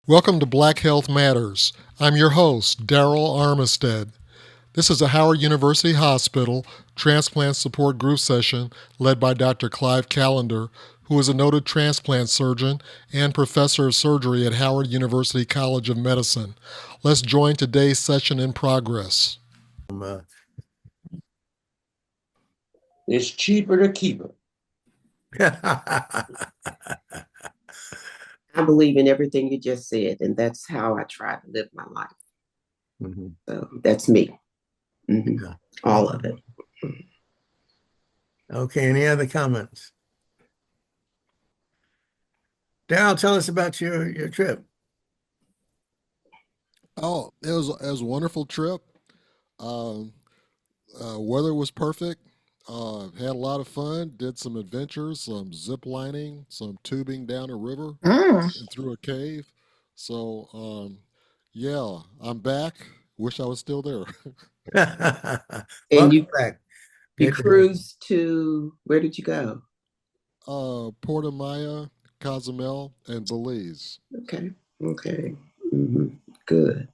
Welcome to Black Health Matters. I'm your host, Darryl Armistead. This is a Howard University Hospital transplant support group session led by Dr. Clive Callender, who is a noted transplant surgeon and professor of surgery at Howard University College of Medicine. Let's join today's session in progress. It's cheaper to keep it. I believe in everything you just said, and that's how I try to live my life. Mm-hmm. So that's me. Mm-hmm. Yeah. All of it. Okay, any other comments? Darryl, tell us about your trip. Oh, it was a wonderful trip. Um, Weather was perfect. Had a lot of fun. Did some adventures, some zip lining, some tubing down a river and through a cave. So, yeah, I'm back. Wish I was still there. And Welcome you back. you Good to have cruised to, where did you go? Porto Maya, Cozumel, and Belize. Okay. Okay. Mm-hmm. Good.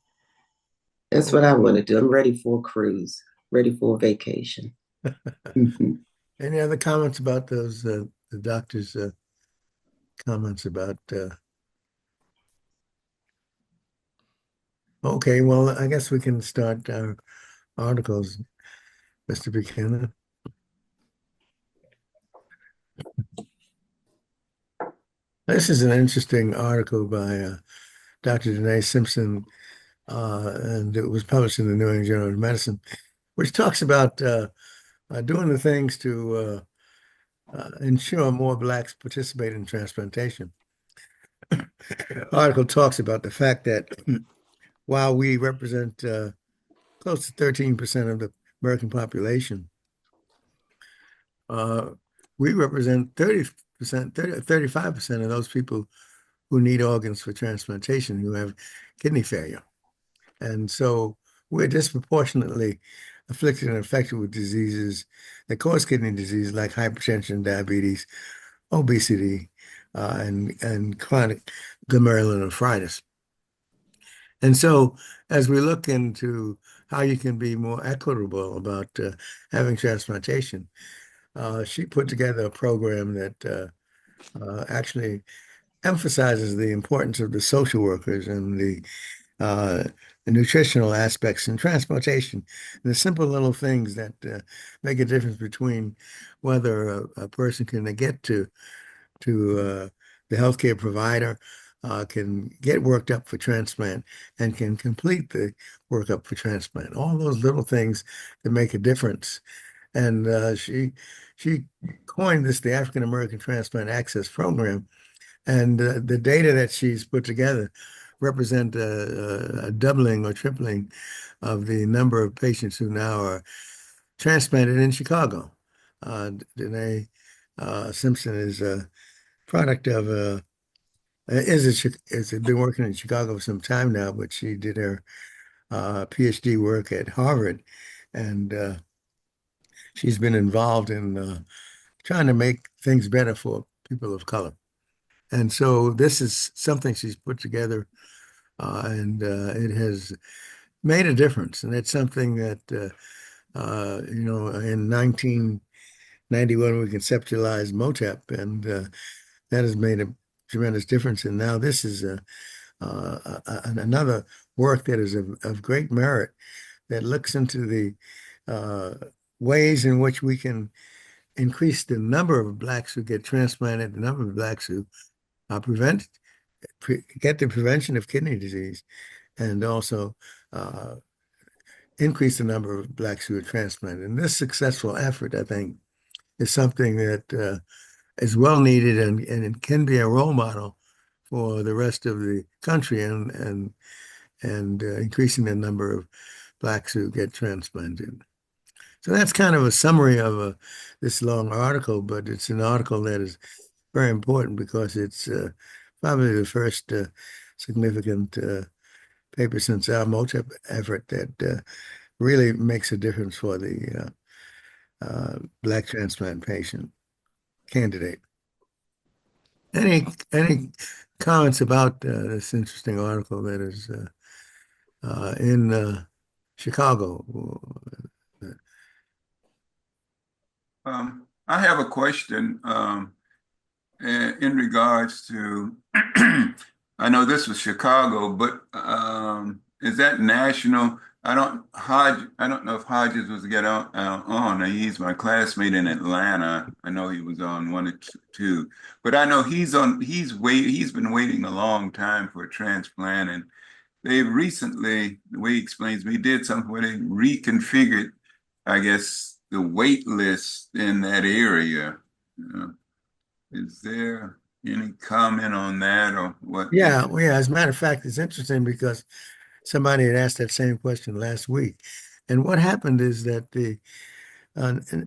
That's you. what I want to do. I'm ready for a cruise, ready for a vacation. Mm-hmm. Any other comments about those the doctor's comments about okay, well, I guess we can start our articles, Mr. Buchanan. This is an interesting article by Dr. Danae Simpson, and it was published in the New England Journal of Medicine, which talks about doing the things to ensure more Blacks participate in transplantation. The article talks about the fact that while we represent close to 13% of the American population, uh, we represent 30%, 35% of those people who need organs for transplantation, who have kidney failure. And so we're disproportionately afflicted and affected with diseases that cause kidney disease like hypertension, diabetes, obesity, and chronic glomerulonephritis. And so as we look into how you can be more equitable about having transplantation, she put together a program that actually emphasizes the importance of the social workers and uh, the nutritional aspects in transportation, the simple little things that make a difference between whether a person can get to the healthcare provider, can get worked up for transplant, and can complete the workup for transplant. All those little things that make a difference. And she coined this the African American Transplant Access Program, and the data that she's put together represent a doubling or tripling of the number of patients who now are transplanted in Chicago. Danae Simpson is a product of is been working in Chicago for some time now, but she did her PhD work at Harvard, and she's been involved in trying to make things better for people of color. And so this is something she's put together, and it has made a difference. And it's something that, in 1991, we conceptualized MOTEP, and that has made a tremendous difference. And now this is another work that is of great merit that looks into the uh, ways in which we can increase the number of Blacks who get transplanted, the number of Blacks who prevent get the prevention of kidney disease, and also uh, increase the number of Blacks who are transplanted. And this successful effort, I think, is something that is well needed, and it can be a role model for the rest of the country, and increasing the number of Blacks who get transplanted. So that's kind of a summary of this long article, but it's an article that is very important because it's probably the first significant paper since our MOTEP effort that really makes a difference for the Black transplant patient candidate. Any comments about this interesting article that is in Chicago. I have a question in regards to, I know this was Chicago, but is that national? I don't know if Hodges was get on. He's my classmate in Atlanta. I know he was on one or two, but I know he's been waiting a long time for a transplant, and they recently, the way he explains to me, did something where they reconfigured, I guess, the wait list in that area. Uh, is there any comment on that or what? Yeah, well, yeah. As a matter of fact, it's interesting because somebody had asked that same question last week, and what happened is that the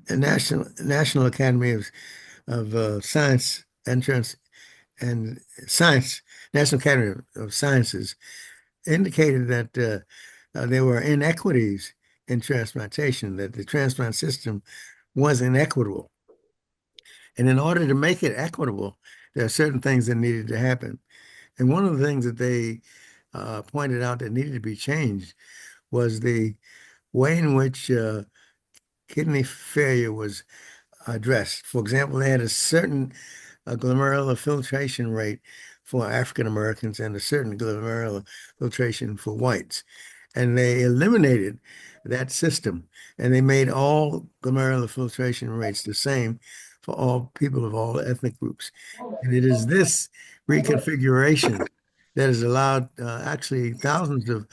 National Academy of Science and Science National Academy of Sciences indicated that there were inequities in transplantation, that the transplant system was inequitable. And in order to make it equitable, there are certain things that needed to happen. And one of the things that they pointed out that needed to be changed was the way in which kidney failure was addressed. For example, they had a certain glomerular filtration rate for African Americans and a certain glomerular filtration for whites. And they eliminated that system and they made all glomerular filtration rates the same for all people of all ethnic groups. And it is this reconfiguration that has allowed actually thousands of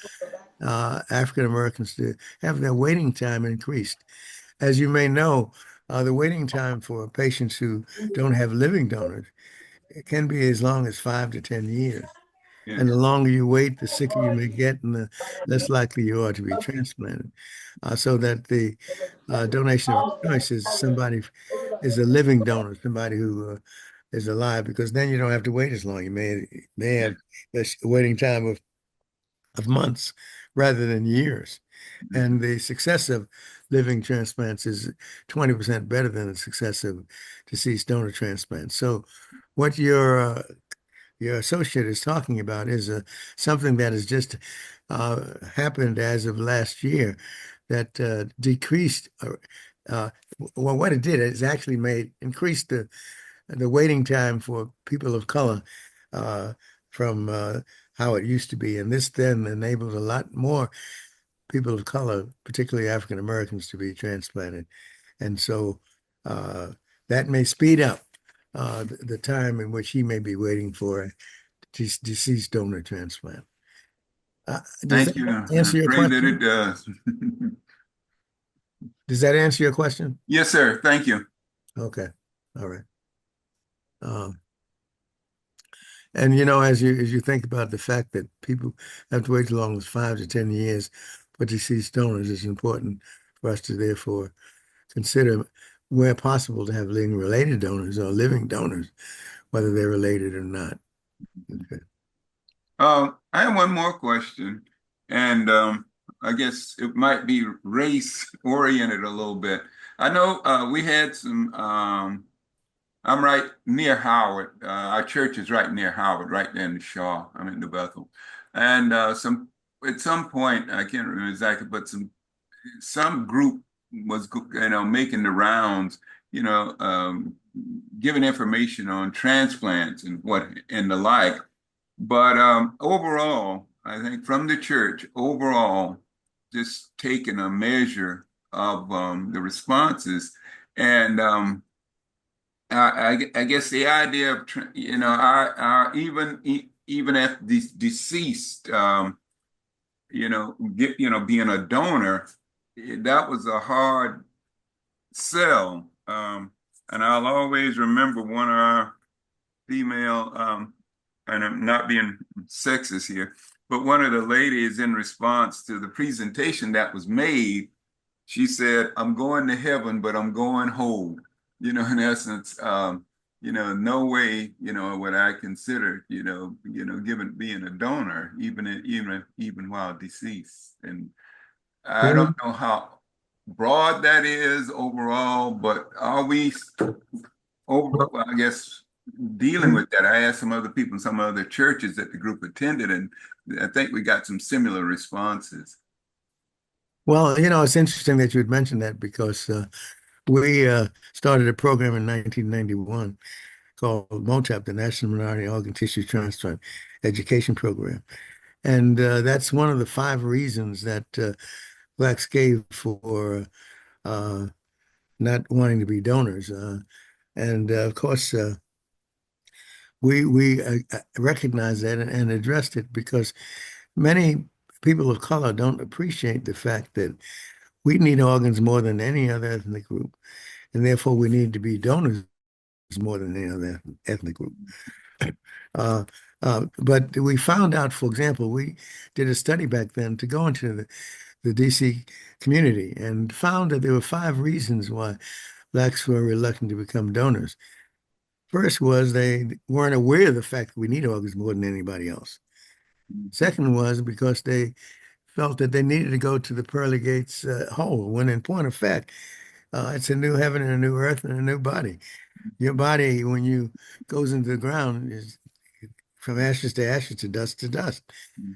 African Americans to have their waiting time increased. As you may know, the waiting time for patients who don't have living donors, it can be as long as 5 to 10 years. Yeah, And the longer you wait, the sicker you may get, and the less likely you are to be transplanted. So that the donation of choice is somebody is a living donor, somebody who is alive, because then you don't have to wait as long. You may yeah, have a waiting time of months rather than years. And the success of living transplants is 20% better than the success of deceased donor transplants. So what your associate is talking about is something that has just happened as of last year that decreased. Uh, well, what it did is actually made increased the waiting time for people of color uh, from how it used to be, and this then enables a lot more people of color, particularly African Americans, to be transplanted, and so uh, that may speed up the time in which he may be waiting for a deceased donor transplant. Does thank that you. I answer your pray that it question? does. Does that answer your question? Yes, sir. Thank you. Okay, all right. Um, and you know, as you think about the fact that people have to wait as long as 5 to 10 years for deceased donors, it's important for us to therefore consider where possible to have living related donors or living donors, whether they're related or not. Okay. I have one more question, and I guess it might be race oriented a little bit. I know we had some. I'm right near Howard. Our church is right near Howard, right there in the Shaw. I'm in New Bethel, and some at some point I can't remember exactly, but some group was making the rounds, you know, giving information on transplants and what and the like. But overall, I think from the church, overall, just taking a measure of the responses, and I guess the idea of our even if deceased, being a donor, that was a hard sell. And I'll always remember one of our female, and I'm not being sexist here, but one of the ladies in response to the presentation that was made, she said, "I'm going to heaven, but I'm going whole." In essence, no way, would I consider, given being a donor, even while deceased. And I Well, don't know how broad that is overall, but are we over, well, well, I guess dealing with that. I asked some other people in some other churches that the group attended, and I think we got some similar responses. Well, it's interesting that you would mention that because we started a program in 1991 called MOTAP, the National Minority Organ Tissue Transplant Education Program. And that's one of the 5 reasons that Blacks gave for uh, not wanting to be donors. And of course, we recognized that and addressed it because many people of color don't appreciate the fact that we need organs more than any other ethnic group, and therefore we need to be donors more than any other ethnic group. Uh, but we found out, for example, we did a study back then to go into the DC community and found that there were 5 reasons why Blacks were reluctant to become donors. First was they weren't aware of the fact that we need organs more than anybody else. Second was because they felt that they needed to go to the pearly gates whole, when in point of fact, it's a new heaven and a new earth and a new body. Your body, when you goes into the ground, is from ashes to ashes to dust to dust.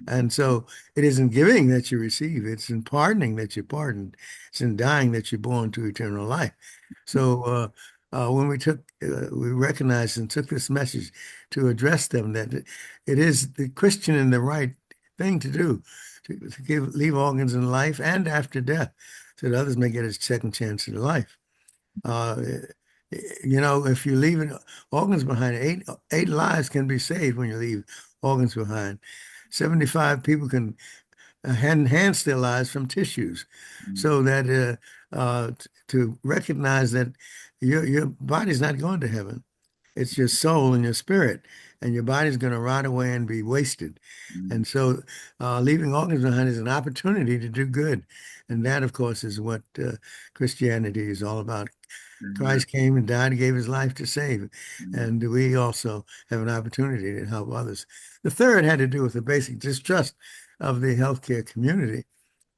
And so it isn't giving that you receive, it's in pardoning that you're pardoned. It's in dying that you're born to eternal life. So when we recognized and took this message to address them that it is the Christian and the right thing to do, to leave organs in life and after death, so that others may get a second chance at life. Uh, if you leave organs behind, eight lives can be saved when you leave organs behind. 75 people can enhance their lives from tissues, so that to recognize that your body's not going to heaven. It's your soul and your spirit, and your body's going to rot away and be wasted. And so leaving organs behind is an opportunity to do good. And that, of course, is what Christianity is all about. Christ came and died and gave his life to save. And we also have an opportunity to help others. The third had to do with the basic distrust of the healthcare community.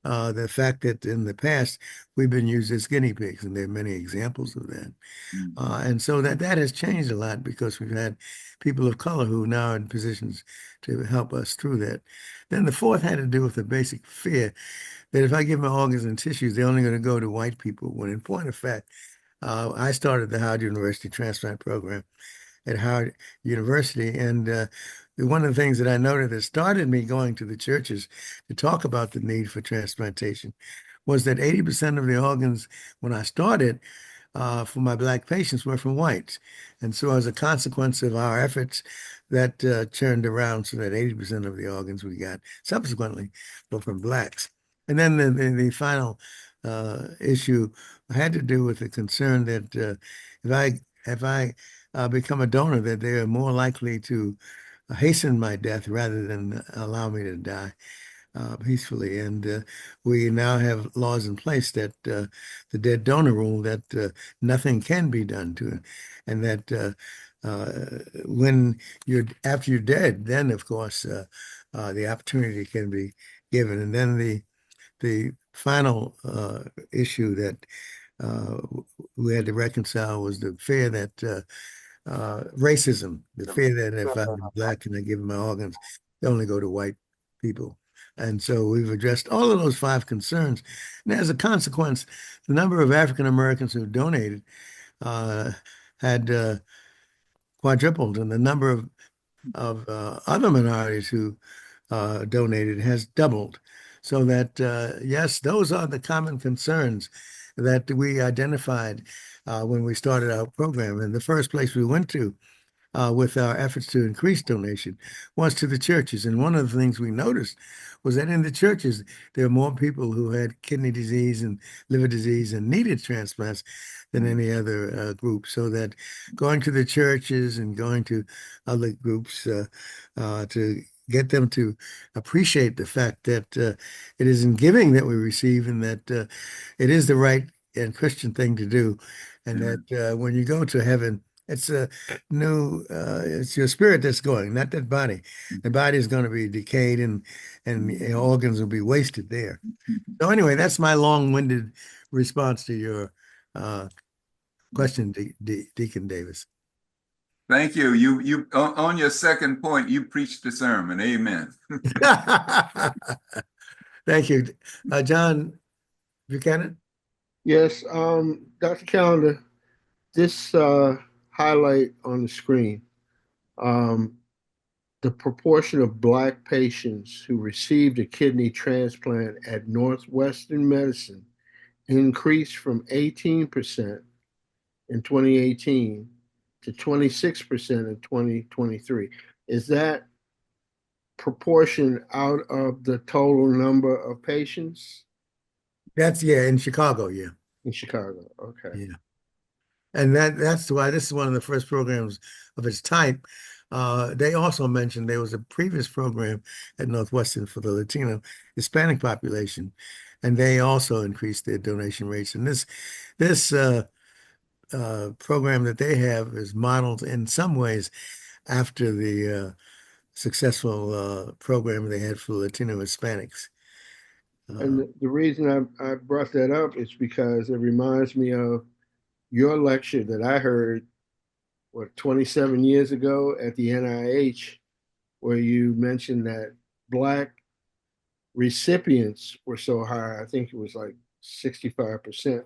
The fact that in the past we've been used as guinea pigs, and there are many examples of that. And so that has changed a lot because we've had people of color who now are in positions to help us through that. Then the fourth had to do with the basic fear that if I give my organs and tissues, they're only going to go to white people, when in point of fact, I started the Howard University transplant program at Howard University. And one of the things that I noted that started me going to the churches to talk about the need for transplantation was that 80% of the organs when I started for my Black patients were from whites. And so as a consequence of our efforts, that turned around so that 80% of the organs we got subsequently were from Blacks. And then the final issue had to do with the concern that if I become a donor, that they are more likely to hasten my death rather than allow me to die peacefully. And we now have laws in place that the dead donor rule, that nothing can be done to it, and that when after you're dead, then of course the opportunity can be given. And then the final issue that we had to reconcile was the fear that racism, the fear that if I'm Black and I give my organs, they only go to white people. And so we've addressed all of those 5 concerns. And as a consequence, the number of African Americans who donated had quadrupled, and the number of other minorities who donated has doubled. So that, yes, those are the common concerns that we identified when we started our program. And the first place we went to with our efforts to increase donation was to the churches. And one of the things we noticed was that in the churches, there were more people who had kidney disease and liver disease and needed transplants than any other group. So that going to the churches and going to other groups to get them to appreciate the fact that it is in giving that we receive, and that it is the right and Christian thing to do. And that when you go to heaven, it's it's your spirit that's going, not that body. The body is going to be decayed, and organs will be wasted there. So anyway, that's my long-winded response to your question, Deacon Davis. Thank you. You on your second point, you preached the sermon. Amen. Thank you. John Buchanan? Yes, Dr. Calendar, this highlight on the screen, um, the proportion of Black patients who received a kidney transplant at Northwestern Medicine increased from 18% in 2018 to 26% in 2023. Is that proportion out of the total number of patients That's, yeah, in Chicago, yeah. in Chicago? Okay. Yeah. And that's why this is one of the first programs of its type. They also mentioned there was a previous program at Northwestern for the Latino Hispanic population, and they also increased their donation rates. And this program that they have is modeled in some ways after the successful program they had for Latino Hispanics. And the reason I brought that up is because it reminds me of your lecture that I heard, 27 years ago at the NIH, where you mentioned that Black recipients were so high. I think it was like 65%,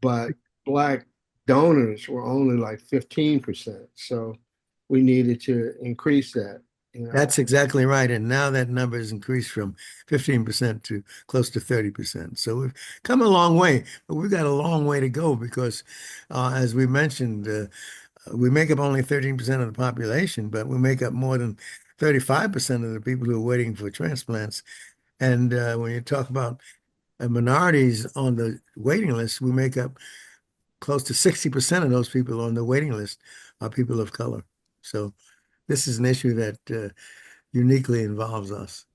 but Black donors were only like 15%. So we needed to increase that. That's exactly right. And now that number has increased from 15% to close to 30%. So we've come a long way, but we've got a long way to go because, as we mentioned, we make up only 13% of the population, but we make up more than 35% of the people who are waiting for transplants. And when you talk about minorities on the waiting list, we make up close to 60% of those people on the waiting list are people of color. So this is an issue that uniquely involves us.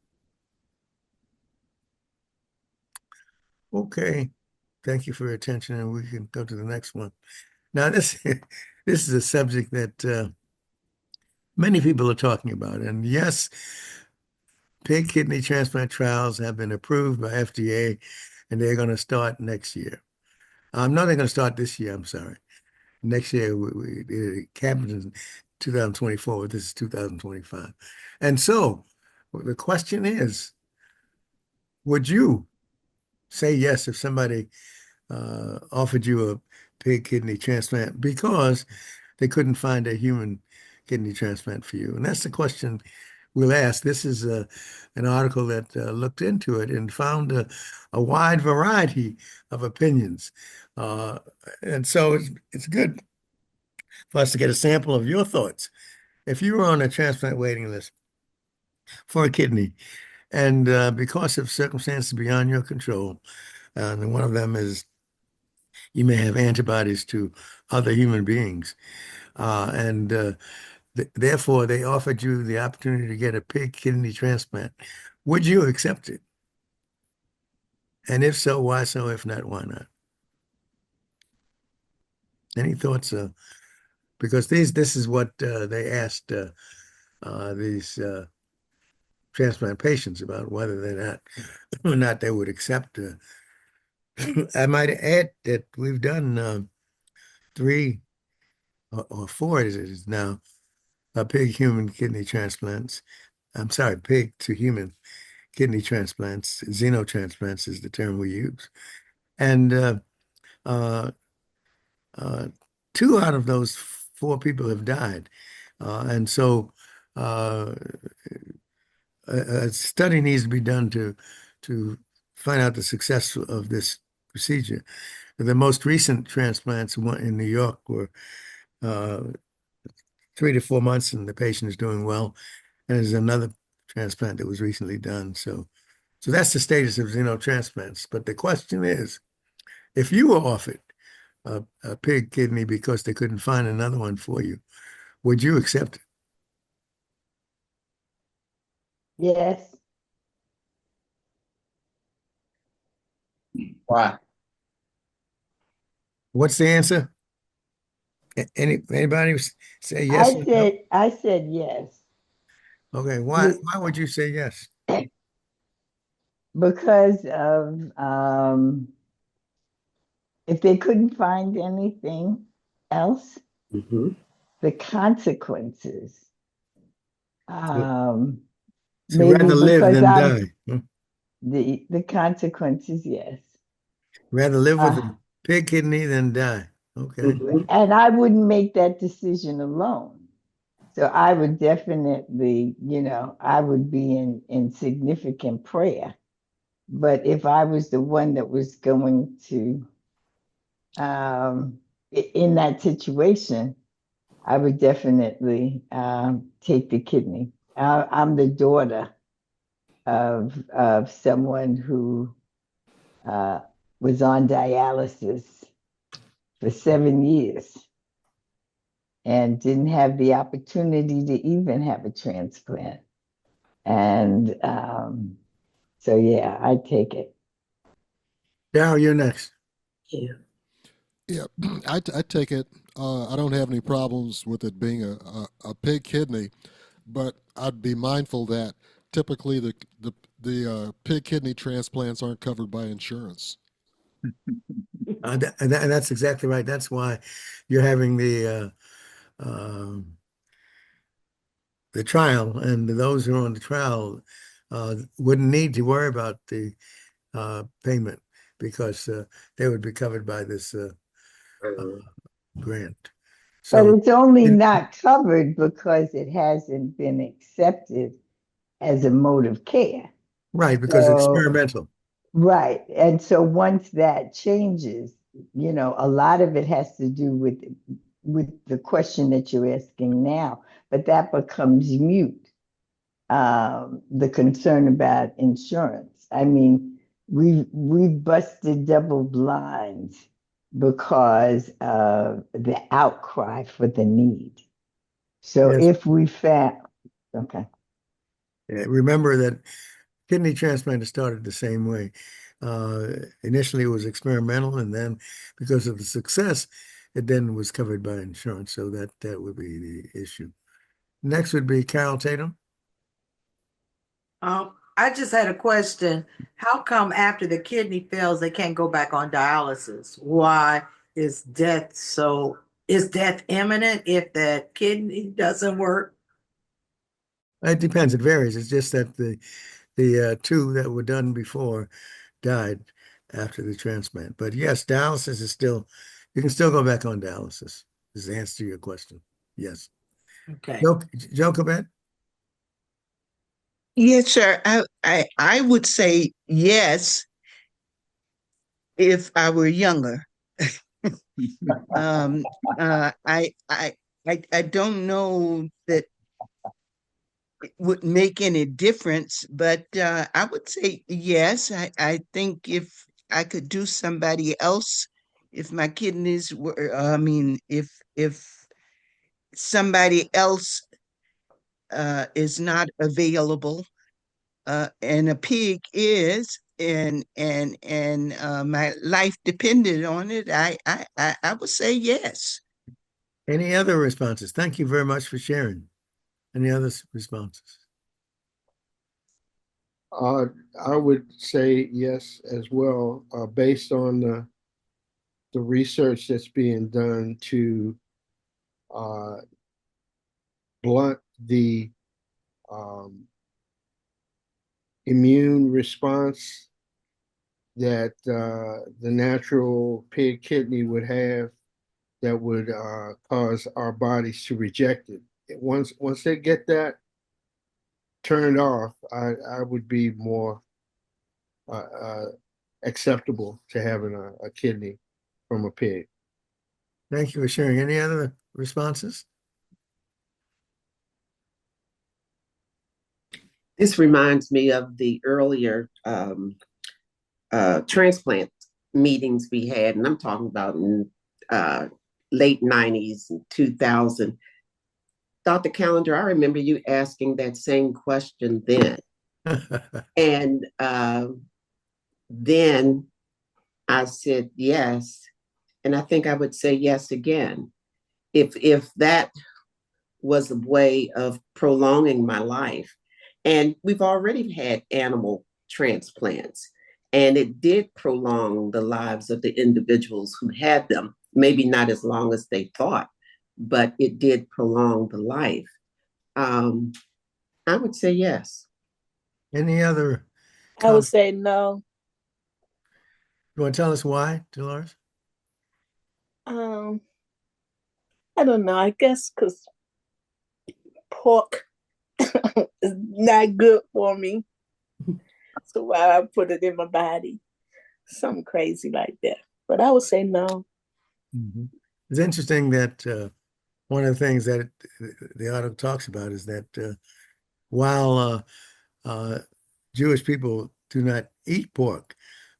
Okay. Thank you for your attention, and we can go to the next one. Now, this this is a subject that many people are talking about. And yes, pig kidney transplant trials have been approved by FDA, and they're going to start next year. No, they're going to start this year. I'm sorry. Next year, it happened in 2024, but this is 2025. And so the question is, would you say yes if somebody offered you a pig kidney transplant because they couldn't find a human kidney transplant for you? And that's the question we'll ask. This is an article that looked into it and found a wide variety of opinions. And so it's good for us to get a sample of your thoughts. If you were on a transplant waiting list for a kidney, and because of circumstances beyond your control, and one of them is you may have antibodies to other human beings, and therefore they offered you the opportunity to get a pig kidney transplant. Would you accept it? And if so, why so? If not, why not? Any thoughts? Because this is what they asked these transplant patients about whether or not they would accept. I might add that we've done 3 or 4 as it is now pig human kidney transplants. I'm sorry, pig to human kidney transplants. Xenotransplants is the term we use. And uh, uh, 2 out of those 4 people have died. And so uh, a study needs to be done to find out the success of this procedure. The most recent transplants in New York were 3 to 4 months, and the patient is doing well. And there's another transplant that was recently done. So that's the status of xenotransplants. But the question is, if you were offered a pig kidney because they couldn't find another one for you, would you accept it? Yes. Why? What's the answer? Anybody say yes or no? I said yes. Okay, why would you say yes? Because of if they couldn't find anything else, Mm-hmm. the consequences. So Maybe rather live because than I'm die. Huh? the consequences, yes. Rather live with Uh, a pig kidney than die. Okay. Mhm. and I wouldn't make that decision alone. So I would definitely, I would be in significant prayer. But if I was the one that was going to, in that situation, I would definitely take the kidney. I'm the daughter of someone who uh, was on dialysis for 7 years and didn't have the opportunity to even have a transplant. And so, yeah, I take it. Darryl, you're next. Yeah. Yeah, I take it. I don't have any problems with it being a pig kidney, but I'd be mindful that typically the pig kidney transplants aren't covered by insurance. And that's exactly right. That's why you're having the trial, and those who are on the trial wouldn't need to worry about the payment because they would be covered by this grant. But So, it's only not covered because it hasn't been accepted as a mode of care. right, because So, experimental. right. And so once that changes, a lot of it has to do with the question that you're asking now, but that becomes mute. The concern about insurance. I mean, we busted double blinds because of the outcry for the need. So Yes. if we found, okay, Remember that kidney transplant has started the same way. Initially, it was experimental, and then because of the success, it then was covered by insurance. So that would be the issue. Next would be Carol Tatum. I just had a question. How come after the kidney fails, they can't go back on dialysis? Why is is death imminent if the kidney doesn't work? It depends. It varies. It's just that the two that were done before died after the transplant. But yes, dialysis is still, you can still go back on dialysis. Is the answer to your question. Yes. Okay. Jochebed? Yes, sir. I would say yes if I were younger. Um, I don't know that it would make any difference, but I would say yes. I think if I could do somebody else, if my kidneys were, if somebody else is not available, and a pig is, and my life depended on it, I would say yes. Any other responses? Thank you very much for sharing. Any other responses? I would say yes as well, based on the research that's being done to uh, blunt the um, immune response that the natural pig kidney would have that would cause our bodies to reject it. Once they get that turned off, I would be more uh, uh, acceptable to having a kidney from a pig. Thank you for sharing. Any other responses? This reminds me of the earlier transplant meetings we had, and I'm talking about in late 90s and 2000. Dr. Callender, I remember you asking that same question then. And then I said yes, and I think I would say yes again. If that was a way of prolonging my life. And we've already had animal transplants, and it did prolong the lives of the individuals who had them, maybe not as long as they thought, but it did prolong the life. Um, I would say yes. Any other I would comments? say no. You want to tell us why, Dolores? Um, I don't know. I guess because pork is not good for me. So why I put it in my body? Something crazy like that. But I would say no. Mm-hmm. It's interesting that one of the things that the article talks about is that while Jewish people do not eat pork,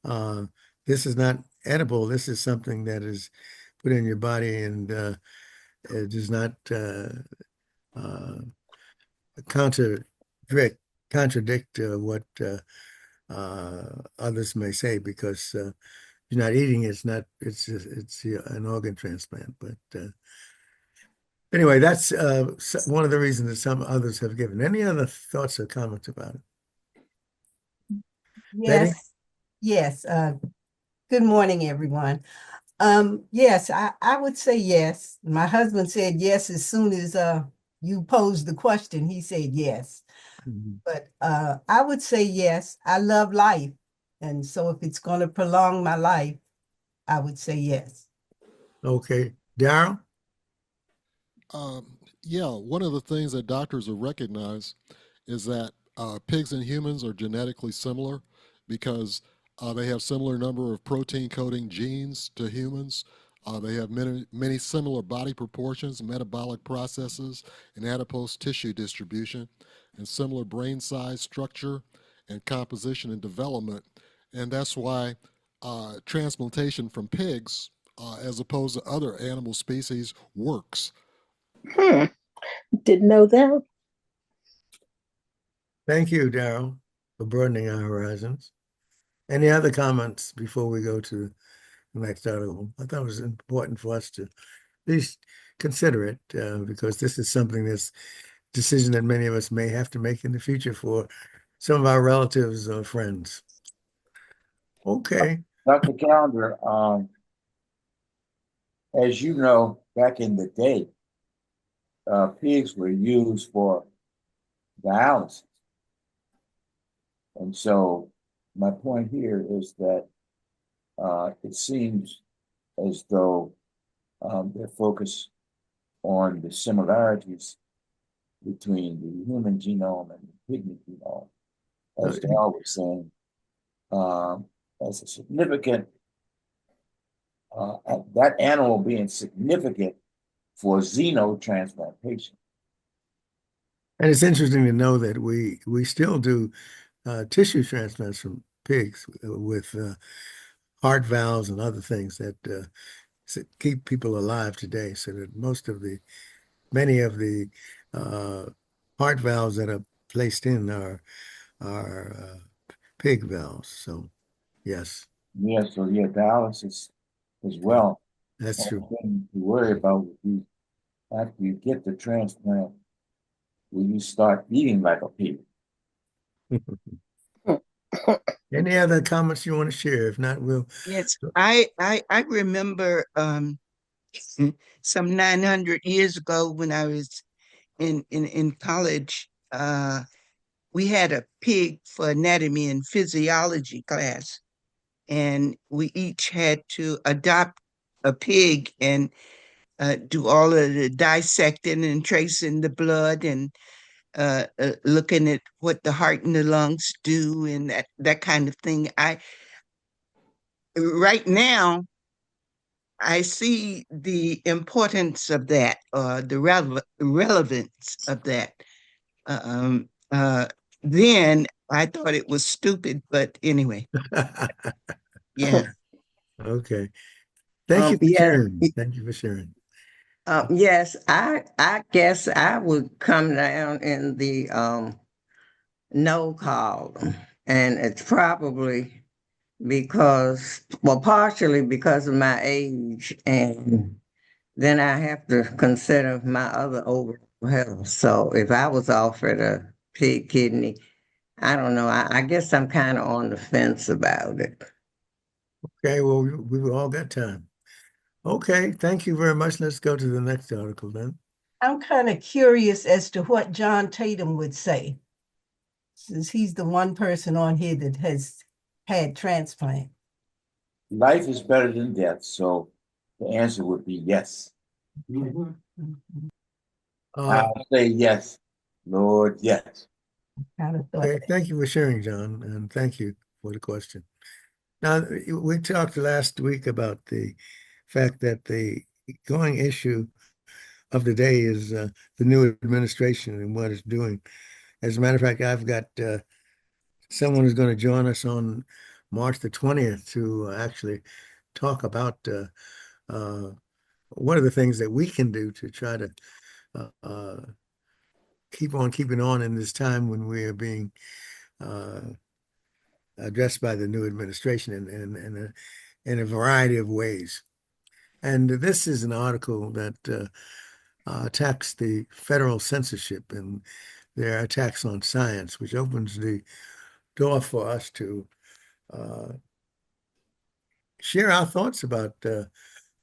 uh, this is not edible. This is something that is put in your body and it does not uh, contradict contradict what others may say because you're not eating it. It's not. It's an organ transplant. But anyway, that's one of the reasons that some others have given. Any other thoughts or comments about it? Betty? Yes, yes. Good morning, everyone. Yes, I would say yes. My husband said yes as soon as you posed the question. He said yes. Mhm. But I would say yes. I love life. And so if it's going to prolong my life, I would say yes. Okay, Darryl? Yeah, one of the things that doctors have recognized is that pigs and humans are genetically similar because they have similar number of protein coding genes to humans. They have many similar body proportions, metabolic processes, and adipose tissue distribution, and similar brain size, structure, and composition and development. And that's why transplantation from pigs, as opposed to other animal species, works. Hmm. Didn't know that. Thank you, Darryl, for broadening our horizons. Any other comments before we go to the next article? I thought it was important for us to at least consider it because this is something that's decision that many of us may have to make in the future for some of our relatives or friends. Okay. Dr. Calendar, as you know, back in the day, pigs were used for dialysis. And so my point here is that it seems as though they're focused on the similarities between the human genome and the pygmy genome. As Darryl was saying, as a significant, that animal being significant for xenotransplantation. And it's interesting to know that we still do tissue transplants from pigs with heart valves and other things that keep people alive today. So that many of the uh, heart valves that are placed in are pig valves. So yes, Yeah, so yeah, dialysis as well. that's One true. thing to worry about would be after you get the transplant, will you start eating like a pig? Any other comments you want to share? If not, we'll. Yes, I remember some 900 years ago when I was in college, we had a pig for anatomy and physiology class, and we each had to adopt a pig and do all of the dissecting and tracing the blood and looking at what the heart and the lungs do and that kind of thing. I right now I see the importance of that, the relevance of that. Um, uh, then I thought it was stupid, but anyway, yeah. Okay. Thank you for Yes, sharing. Thank you for sharing. yes, I guess I would come down in the no column, and it's probably because, well, partially because of my age, and then I have to consider my other overall health. So if I was offered a pig kidney, I don't know. I guess I'm kind of on the fence about it. Okay, well, we've all got time. Okay, thank you very much. Let's go to the next article then. I'm kind of curious as to what John Tatum would say, since he's the one person on here that has had transplant. Life is better than death, so the answer would be yes. Mhm. I'll say yes, Lord, yes. Kind of thought Okay, that. thank you for sharing, John, and thank you for the question. Now, we talked last week about the fact that the going issue of the day is the new administration and what it's doing. As a matter of fact, I've got someone who's going to join us on March the 20th to actually talk about uh, what are the things that we can do to try to keep on keeping on in this time when we are being uh, addressed by the new administration in a variety of ways. And this is an article that attacks the federal censorship and their attacks on science, which opens the door for us to uh, share our thoughts about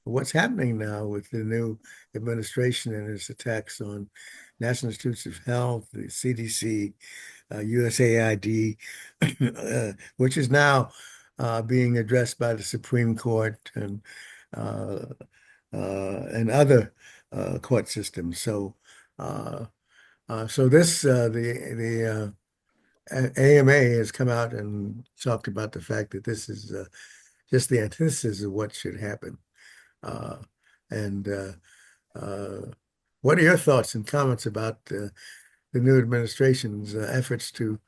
what's happening now with the new administration and its attacks on National Institutes of Health, the CDC, USAID, which is now being addressed by the Supreme Court uh, and other court systems. So, the AMA has come out and talked about the fact that this is just the antithesis of what should happen. Uh, and what are your thoughts and comments about the new administration's efforts to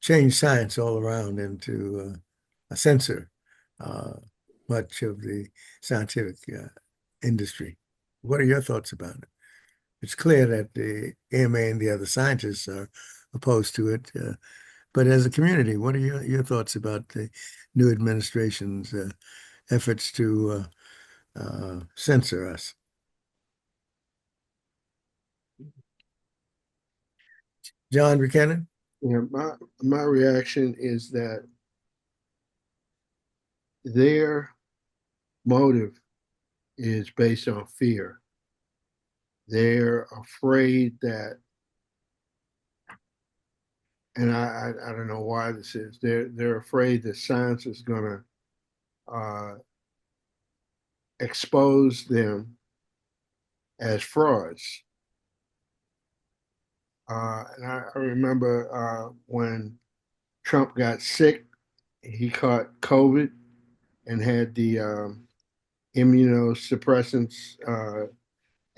change science all around and to censor uh, much of the scientific industry? What are your thoughts about it? It's clear that the AMA and the other scientists are opposed to it. But as a community, what are your thoughts about the new administration's efforts to censor us? John Buchanan? Yeah, my reaction is that their motive is based on fear. They're afraid that, and I don't know why this is. They're afraid that science is going to expose them as frauds. And I remember when Trump got sick, he caught COVID and had the immunosuppressants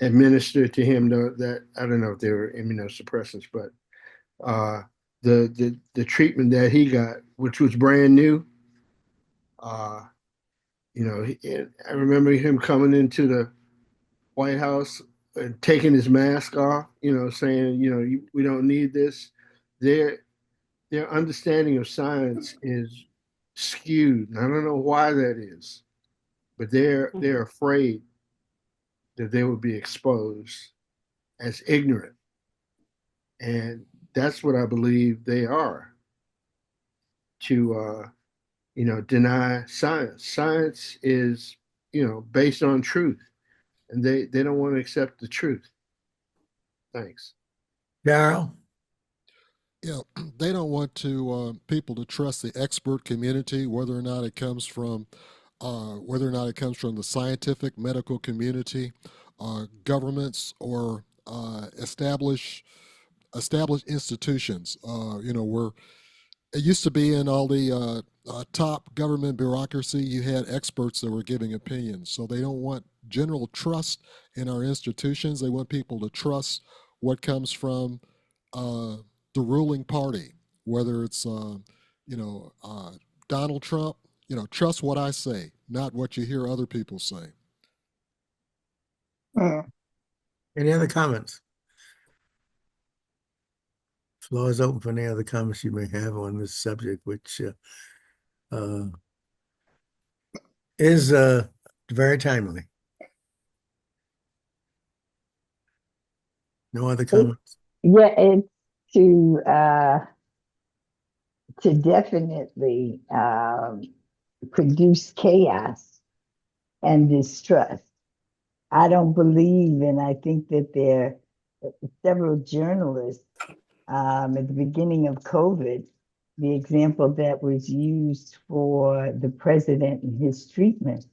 administered to him. That I don't know if they were immunosuppressants, but the treatment that he got, which was brand new, uh, I remember him coming into the White House and taking his mask off, saying, we don't need this. Their their understanding of science is skewed. And I don't know why that is, but they're afraid that they will be exposed as ignorant. And that's what I believe they are to deny science. Science is, based on truth, and they don't want to accept the truth. Thanks. Darryl? Yeah, they don't want people to trust the expert community, whether or not it comes from the scientific medical community, governments, or established institutions. Where it used to be in all the top government bureaucracy, you had experts that were giving opinions. So they don't want general trust in our institutions. They want people to trust what comes from uh, the ruling party, whether it's Donald Trump. Trust what I say, not what you hear other people say. Any other comments? Floor is open for any other comments you may have on this subject, which uh, is very timely. No other comments? Yeah, it's to definitely produce chaos and distrust. I don't believe, and I think that there are several journalists at the beginning of COVID, the example that was used for the president and his treatment.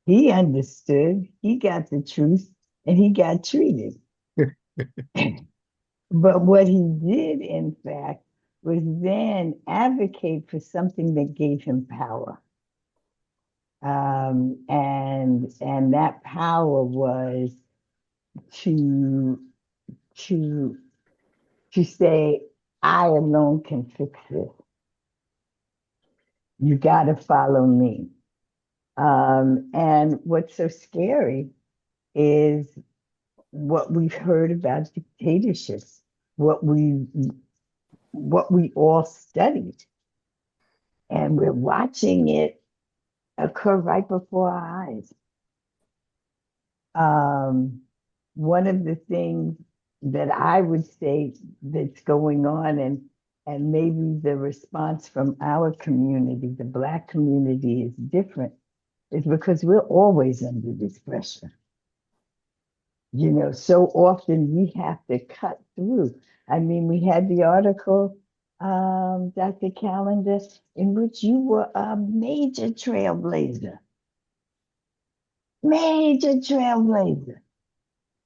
He understood, he got the truth, and he got treated. But what he did, in fact, was then advocate for something that gave him power. And that power was to to to say, I alone can fix it. You got to follow me. And what's so scary is what we've heard about dictatorships, what we all studied, and we're watching it occur right before our eyes. One of the things that I would say that's going on, and maybe the response from our community, the Black community, is different, is because we're always under this pressure. You know, so often we have to cut through. I mean, we had the article, Dr. Calendar, in which you were a major trailblazer,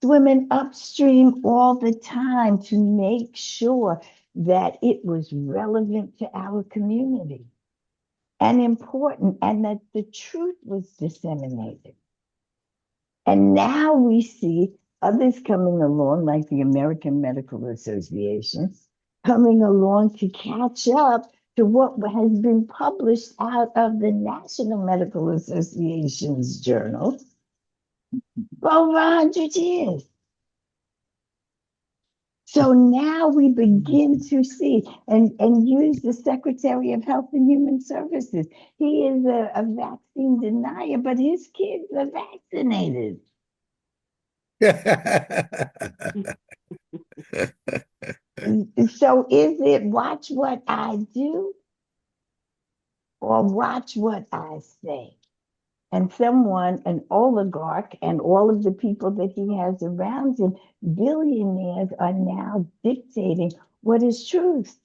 swimming upstream all the time to make sure that it was relevant to our community and important, and that the truth was disseminated. And now we see others coming along, like the American Medical Association, coming along to catch up to what has been published out of the National Medical Association's journal for over 100 years. So now we begin to see and use the Secretary of Health and Human Services. He is a vaccine denier, but his kids are vaccinated. So is it watch what I do or watch what I say? And someone, an oligarch, and all of the people that he has around him, billionaires, are now dictating what is truth.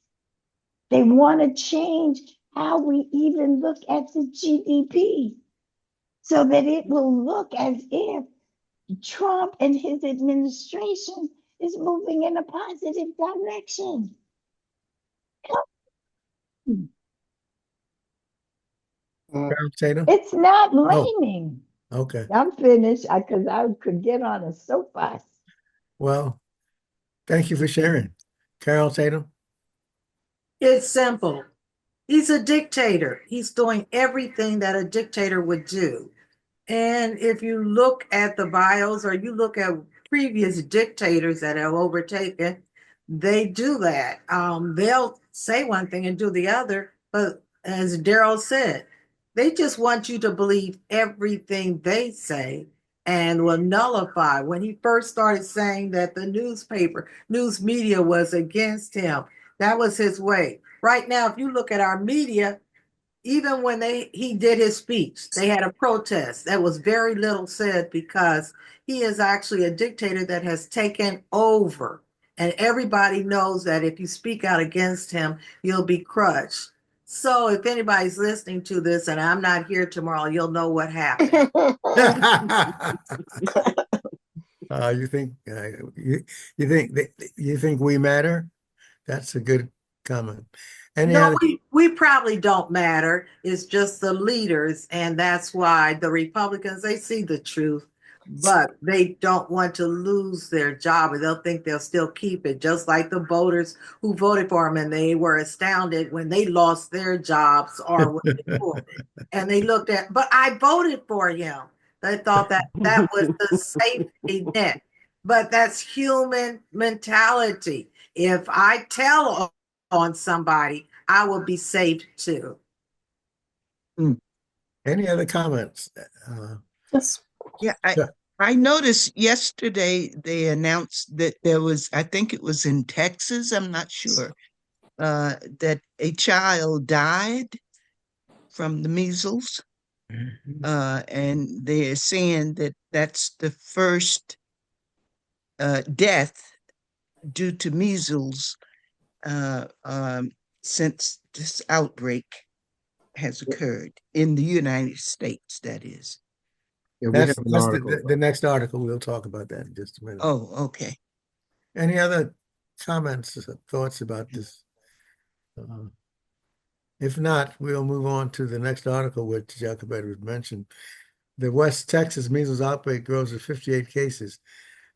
They want to change how we even look at the GDP so that it will look as if Trump and his administration is moving in a positive direction. Tatum? It's not blaming. Okay. I'm finished because I could get on a soapbox. Well, thank you for sharing. Carol Tatum? It's simple. He's a dictator. He's doing everything that a dictator would do. And if you look at the bios or you look at previous dictators that have overtaken, they do that. They'll say one thing and do the other, but as Darryl said, they just want you to believe everything they say and will nullify. When he first started saying that the news media was against him, that was his way. Right now, if you look at our media, even when he did his speech, they had a protest. That was very little said because he is actually a dictator that has taken over. And everybody knows that if you speak out against him, you'll be crushed. So if anybody's listening to this and I'm not here tomorrow, you'll know what happened. You think you think we matter? That's a good comment. No, we probably don't matter. It's just the leaders, and that's why the Republicans, they see the truth, but they don't want to lose their job, and they'll think they'll still keep it, just like the voters who voted for him, and they were astounded when they lost their jobs or when they voted. And they looked at, but I voted for him. They thought that was the safety net, but that's human mentality. If I tell on somebody, I will be saved too. Any other comments? Yeah, I noticed yesterday they announced that there was, I think it was in Texas, I'm not sure, that a child died from the measles. And they're saying that that's the first death due to measles since this outbreak has occurred in the United States, that is. Yeah, we That's have an that's article. the next article. We'll talk about that in just a minute. Oh, okay. Any other comments, thoughts about this? If not, we'll move on to the next article, which Jacobette had mentioned. The West Texas measles outbreak grows to 58 cases,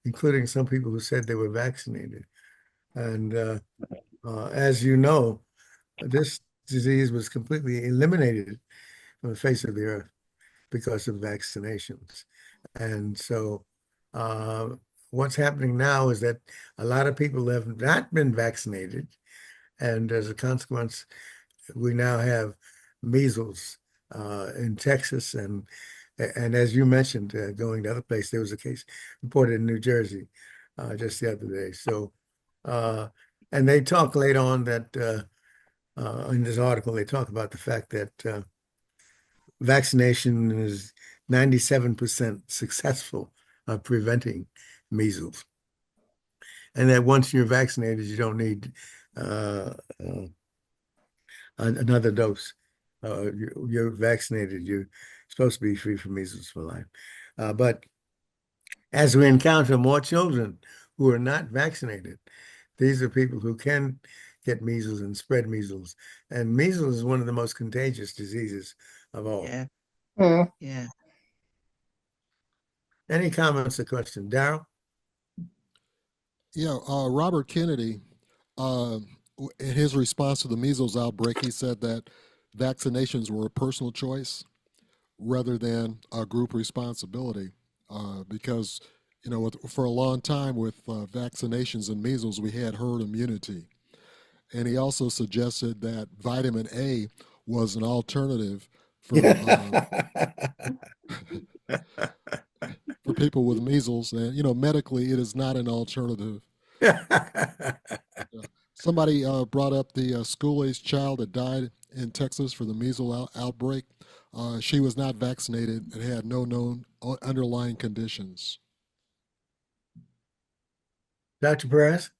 including some people who said they were vaccinated. And as you know, this disease was completely eliminated from the face of the earth because of vaccinations. And so what's happening now is that a lot of people have not been vaccinated. And as a consequence, we now have measles in Texas. And as you mentioned, going to other place, there was a case reported in New Jersey just the other day. So, and they talk later on that in this article, they talk about the fact that vaccination is 97% successful at preventing measles. And that once you're vaccinated, you don't need another dose. You're vaccinated, you're supposed to be free from measles for life. But as we encounter more children who are not vaccinated, these are people who can get measles and spread measles. And measles is one of the most contagious diseases of all. Yeah. Mm. Yeah. Any comments or questions? Darryl? Yeah, Robert Kennedy, in his response to the measles outbreak, he said that vaccinations were a personal choice rather than a group responsibility. Because, for a long time with vaccinations and measles, we had herd immunity. And he also suggested that vitamin A was an alternative for for people with measles. And, medically, it is not an alternative. Somebody brought up the school-aged child that died in Texas for the measles outbreak. She was not vaccinated and had no known underlying conditions. Dr. Perez?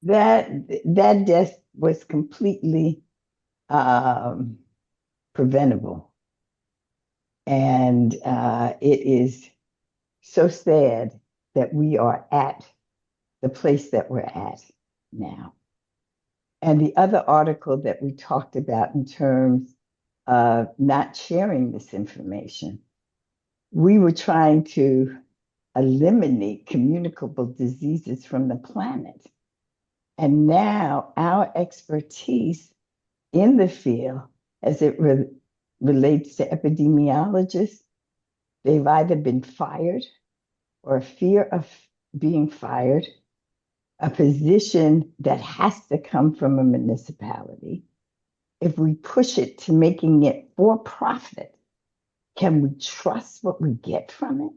That death was completely preventable. And it is so sad that we are at the place that we're at now. And the other article that we talked about in terms of not sharing this information, we were trying to eliminate communicable diseases from the planet. And now our expertise in the field, as it relates to epidemiologists, they've either been fired or fear of being fired, a position that has to come from a municipality. If we push it to making it for profit, can we trust what we get from it?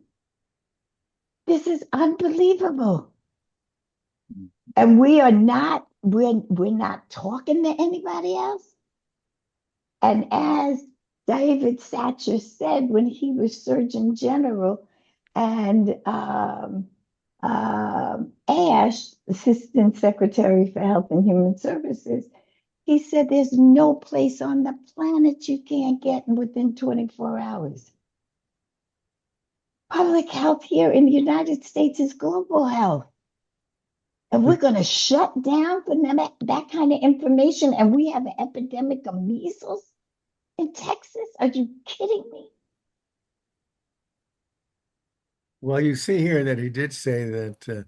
This is unbelievable. And we're not talking to anybody else. And as David Satcher said when he was Surgeon General, and Ash, Assistant Secretary for Health and Human Services, he said there's no place on the planet you can't get within 24 hours. Public health here in the United States is global health. And we're going to shut down for that kind of information, and we have an epidemic of measles in Texas? Are you kidding me? Well, you see here that he did say that the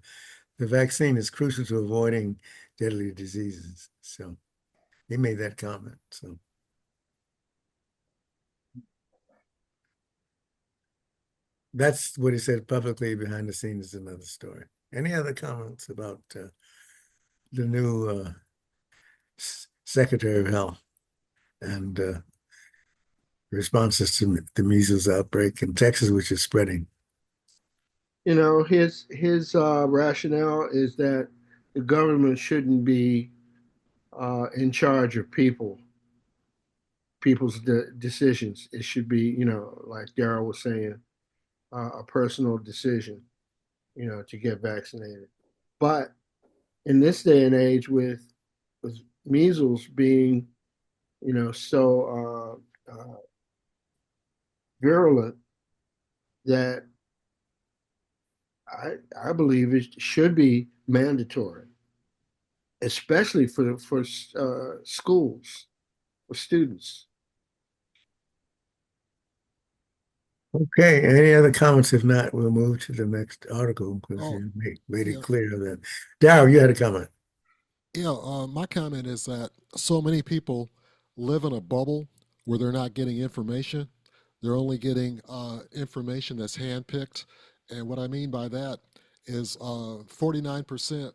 vaccine is crucial to avoiding deadly diseases. So he made that comment. So that's what he said publicly. Behind the scenes is another story. Any other comments about the new Secretary of Health and responses to the measles outbreak in Texas, which is spreading? His rationale is that the government shouldn't be in charge of people's decisions. It should be, like Darryl was saying, a personal decision, to get vaccinated. But in this day and age, with measles being, so virulent, that I believe it should be mandatory, especially for schools, for students. Okay, any other comments? If not, we'll move to the next article because Oh, you made it yeah, clear that. Darryl, you had a comment. yeah. My comment is that so many people live in a bubble where they're not getting information. They're only getting information that's handpicked. And what I mean by that is 49%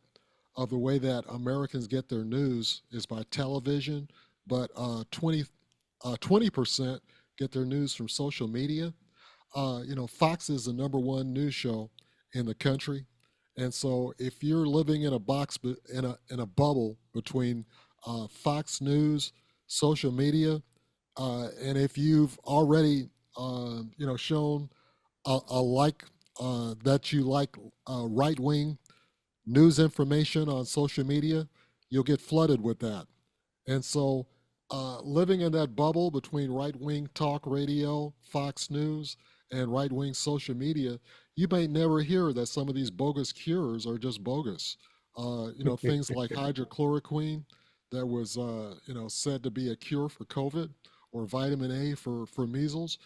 of the way that Americans get their news is by television, but 20% get their news from social media. Fox is the number one news show in the country, and so if you're living in a box, in a bubble between Fox News, social media, and if you've already, shown a like that you like right wing news information on social media, you'll get flooded with that. And so, living in that bubble between right wing talk radio, Fox News, and right wing social media, you may never hear that some of these bogus cures are just bogus. Things like hydrochloroquine that was, said to be a cure for COVID, or vitamin A for measles.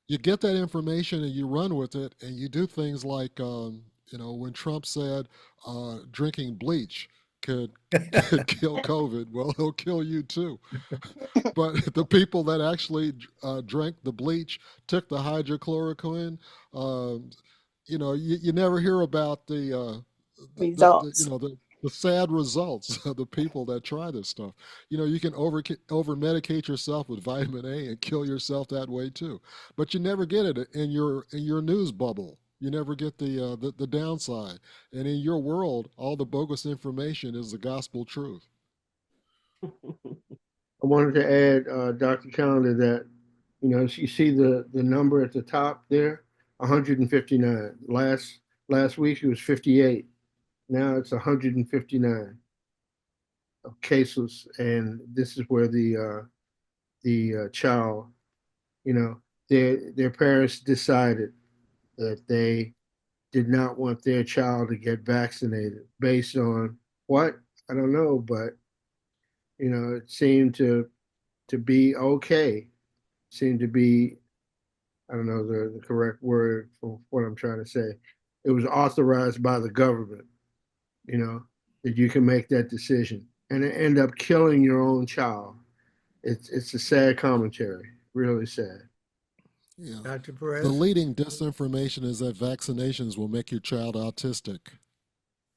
You get that information and you run with it, and you do things like, when Trump said drinking bleach could could kill COVID, well, he'll kill you too. But the people that actually drank the bleach, took the hydrochloroquine, um, you never hear about Results. the sad results of the people that try this stuff. You can over medicate yourself with vitamin A and kill yourself that way too. But you never get it in your news bubble. You never get the downside. And in your world, all the bogus information is the gospel truth. I wanted to add, Dr. Calendar, that you see the number at the top there, 159. Last week it was 58. Now it's 159 of cases, and this is where the child, their parents decided that they did not want their child to get vaccinated based on what? I don't know, but it seemed to be okay. Seemed to be, I don't know the correct word for what I'm trying to say. It was authorized by the government, you know, that you can make that decision and end up killing your own child. It's a sad commentary, really sad. Yeah. Dr. The Perez? leading disinformation is that vaccinations will make your child autistic.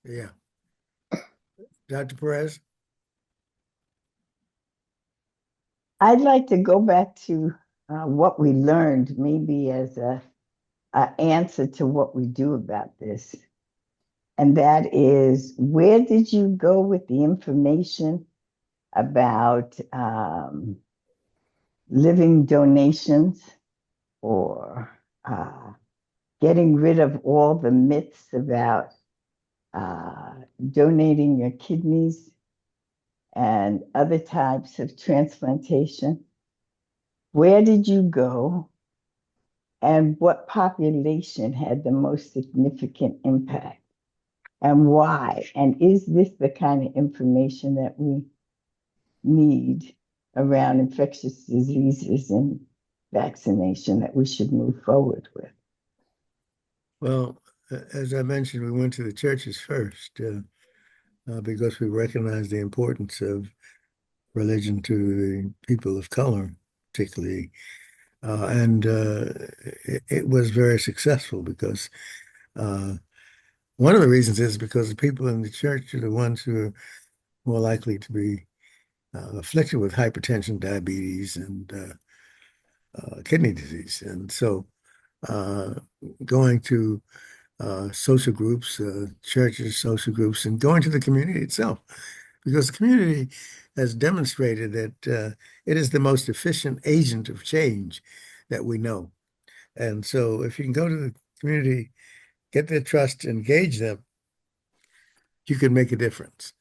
Yeah. Dr. Perez? I'd like to go back to what we learned, maybe as a answer to what we do about this. And that is, where did you go with the information about living donations, or getting rid of all the myths about donating your kidneys and other types of transplantation? Where did you go, and what population had the most significant impact, and why? And is this the kind of information that we need around infectious diseases and vaccination that we should move forward with? Well, as I mentioned, we went to the churches first because we recognize the importance of religion to the people of color, particularly. And it was very successful because one of the reasons is because the people in the church are the ones who are more likely to be afflicted with hypertension, diabetes, and kidney disease. And so uh, going to social groups, churches, social groups, and going to the community itself because the community has demonstrated that it is the most efficient agent of change that we know. And so if you can go to the community, get their trust, engage them, you can make a difference.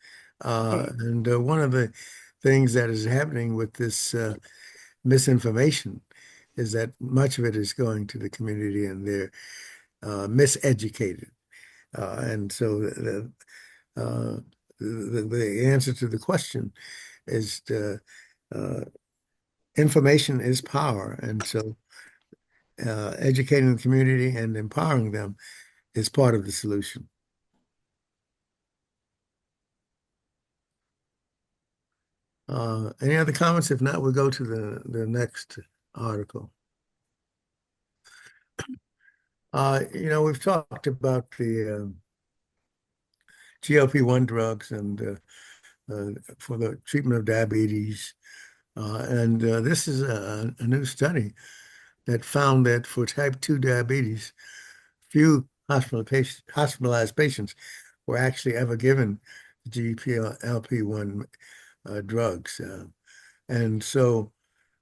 And one of the things that is happening with this misinformation is that much of it is going to the community and they're miseducated. And so the answer to the question is information is power. And so educating the community and empowering them is part of the solution. Any other comments? If not, we'll go to the next article. We've talked about the GLP-1 drugs and for the treatment of diabetes. And this is a new study that found that for type 2 diabetes, few hospitalized patients were actually ever given GLP-1 drugs. And so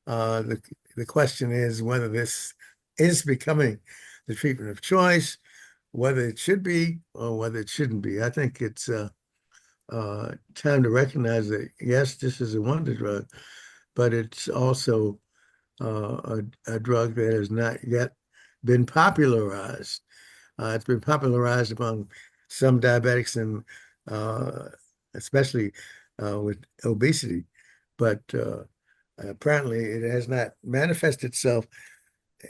the question is whether this is becoming the treatment of choice, whether it should be or whether it shouldn't be. I think it's time to recognize that, yes, this is a wonder drug, but it's also a drug that has not yet been popularized. It's been popularized among some diabetics and especially with obesity, but apparently it has not manifested itself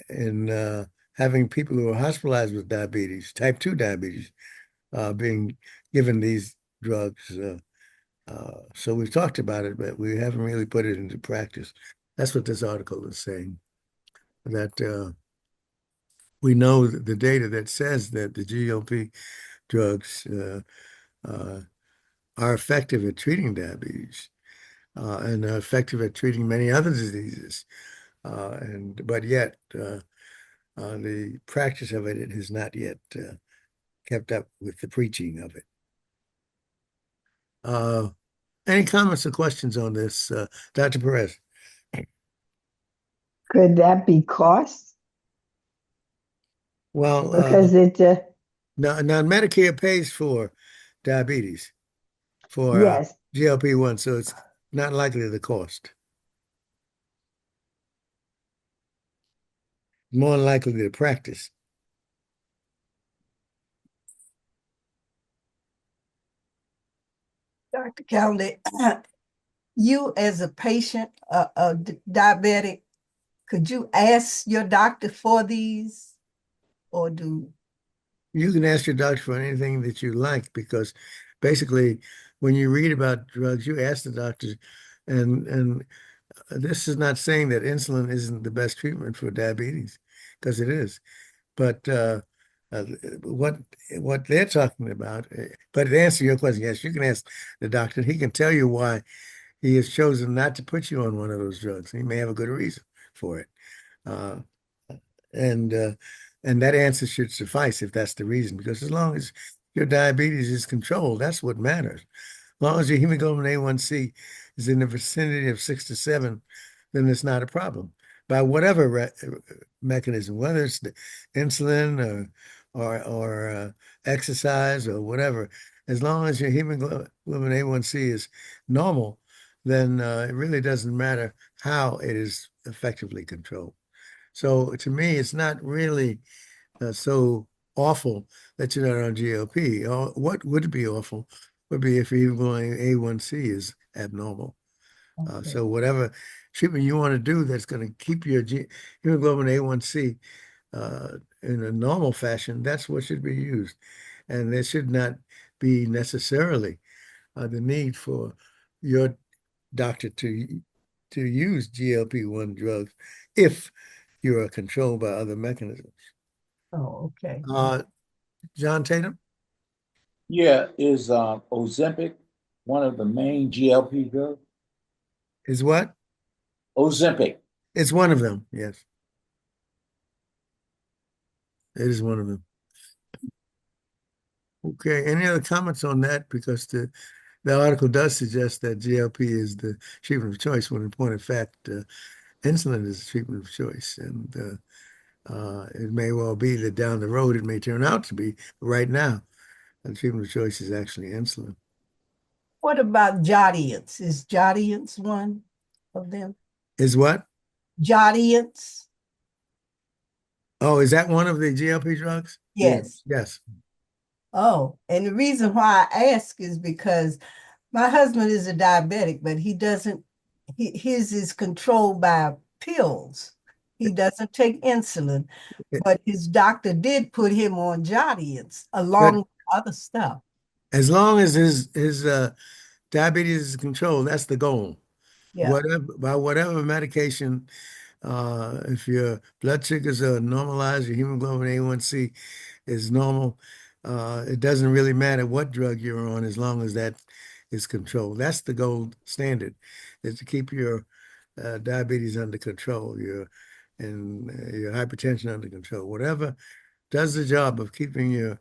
in having people who are hospitalized with diabetes, type 2 diabetes, being given these drugs. So we've talked about it, but we haven't really put it into practice. That's what this article is saying, that we know that the data that says that the GLP drugs are effective at treating diabetes and are effective at treating many other diseases. But yet the practice of it has not yet kept up with the preaching of it. Any comments or questions on this, Dr. Perez? Could that be cost? Well, Because now Medicare pays for diabetes for yes. GLP-1, so it's not likely the cost. More likely the practice. Dr. Callender, you as a patient, a diabetic, could you ask your doctor for these or do? You can ask your doctor for anything that you like because basically when you read about drugs, you ask the doctor, and this is not saying that insulin isn't the best treatment for diabetes, because it is. But uh, what they're talking about, but to answer your question, yes, you can ask the doctor. He can tell you why he has chosen not to put you on one of those drugs. He may have a good reason for it. Uh, and uh, and that answer should suffice if that's the reason, because as long as your diabetes is controlled, that's what matters. As long as your hemoglobin A1C is in the vicinity of 6 to 7, then it's not a problem. By whatever mechanism, whether it's the insulin or exercise or whatever, as long as your hemoglobin A1C is normal, then it really doesn't matter how it is effectively controlled. So to me, it's not really so awful that you're not on GLP. What would be awful would be if your hemoglobin A1C is abnormal. Okay. So whatever treatment you want to do that's going to keep your hemoglobin A1C in a normal fashion, that's what should be used. And there should not be necessarily the need for your doctor to use GLP-1 drugs if you are controlled by other mechanisms. Oh, okay. John Tatum? Yeah, is Ozempic one of the main GLP drugs? Is what? Ozempic. It's one of them, yes. It is one of them. Okay, any other comments on that? Because The article does suggest that GLP is the treatment of choice, when in point of fact, insulin is the treatment of choice. And it may well be that down the road it may turn out to be, but right now, the treatment of choice is actually insulin. What about Jardiance? Is Jardiance one of them? Is what? Jardiance? Oh, is that one of the GLP drugs? Yes. Yes. Oh, and the reason why I ask is because my husband is a diabetic, but he doesn't, his is controlled by pills. He doesn't take insulin, but his doctor did put him on Jardiance along But with other stuff. as long as his diabetes is controlled, that's the goal. Yeah. Whatever medication, if your blood sugars are normalized, your hemoglobin A1C is normal, it doesn't really matter what drug you're on as long as that is controlled. That's the gold standard, is to keep your diabetes under control, your hypertension under control. Whatever does the job of keeping your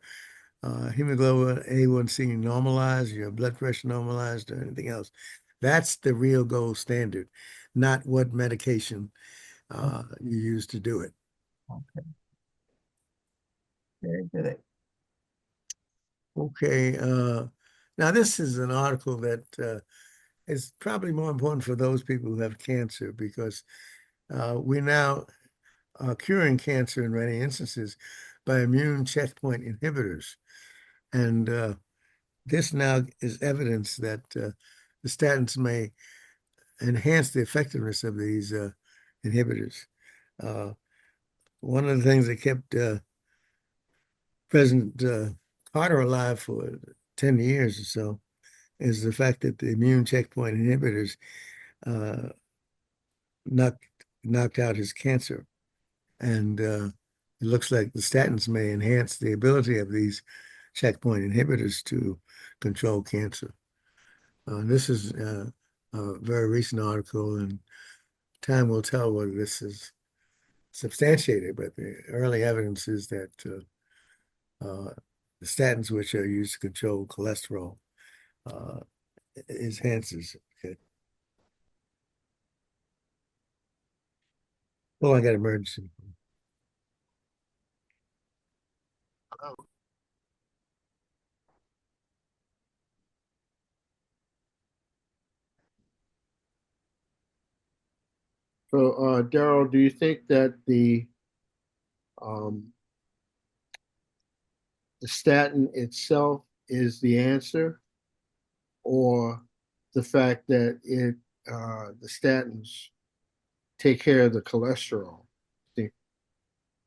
hemoglobin A1C normalized, your blood pressure normalized, or anything else. That's the real gold standard, not what medication you use to do it. Okay. Very good. Okay. Now, this is an article that is probably more important for those people who have cancer, because we now are curing cancer in many instances by immune checkpoint inhibitors. And this now is evidence that the statins may enhance the effectiveness of these inhibitors. One of the things that kept President Carter alive for 10 years or so is the fact that the immune checkpoint inhibitors uh, knocked out his cancer. And it looks like the statins may enhance the ability of these checkpoint inhibitors to control cancer. This is a very recent article, and time will tell whether this is substantiated, but the early evidence is that the statins, which are used to control cholesterol, uh, enhances. Okay. Oh, I got emergency. So, Darryl, do you think that um, the statin itself is the answer, or the fact that the statins take care of the cholesterol? I think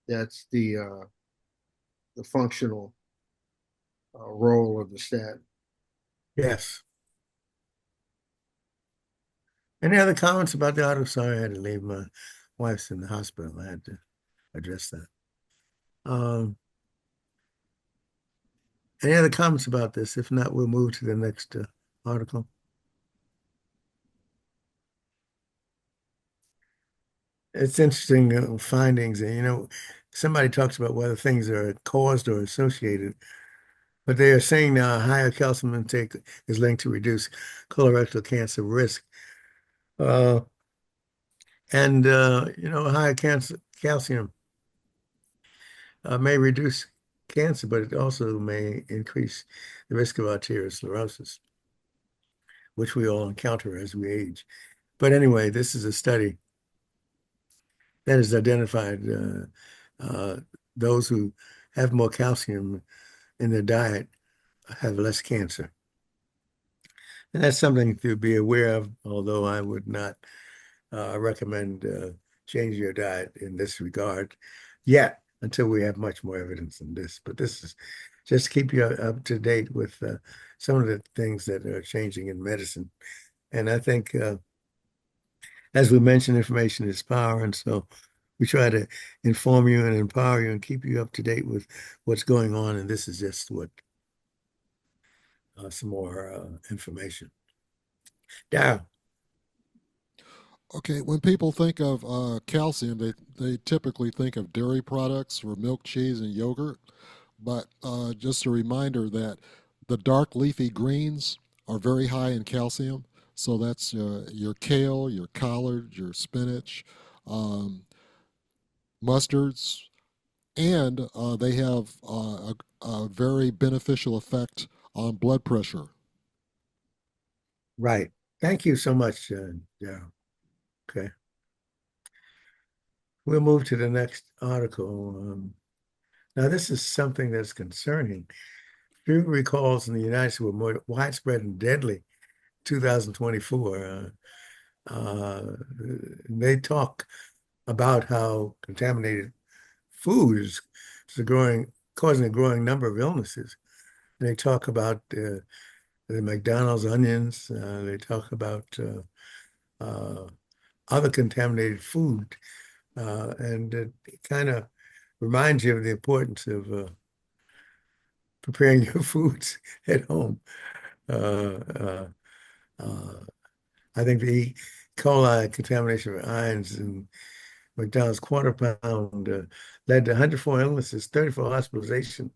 that's the functional role of the statin. Yes. Any other comments about the article? Sorry, I had to leave. My wife's in the hospital. I had to address that. Any other comments about this? If not, we'll move to the next article. It's interesting findings, and somebody talks about whether things are caused or associated, but they are saying now a higher calcium intake is linked to reduced colorectal cancer risk. And higher calcium may reduce cancer, but it also may increase the risk of arteriosclerosis, which we all encounter as we age. But anyway, this is a study that has identified those who have more calcium in their diet have less cancer. And that's something to be aware of, although I would not recommend changing your diet in this regard yet, until we have much more evidence than this. But this is just to keep you up to date with some of the things that are changing in medicine. And I think, as we mentioned, information is power. And so we try to inform you and empower you and keep you up to date with what's going on. And this is just some more information. Darryl. Okay, when people think of calcium, they typically think of dairy products or milk, cheese, and yogurt. But just a reminder that the dark leafy greens are very high in calcium. So that's your kale, your collard, your spinach, um, mustards, and they have a very beneficial effect on blood pressure. Right. Thank you so much, Darryl. Okay. We'll move to the next article. Now, this is something that's concerning. Few recalls in the United States were more widespread and deadly 2024. They talk about how contaminated foods is causing a growing number of illnesses. They talk about the McDonald's onions. They talk about other contaminated food, and it kind of reminds you of the importance of preparing your foods at home. Uh, uh, uh, I think the E. coli contamination of ions in McDonald's quarter pound led to 104 illnesses, 34 hospitalization,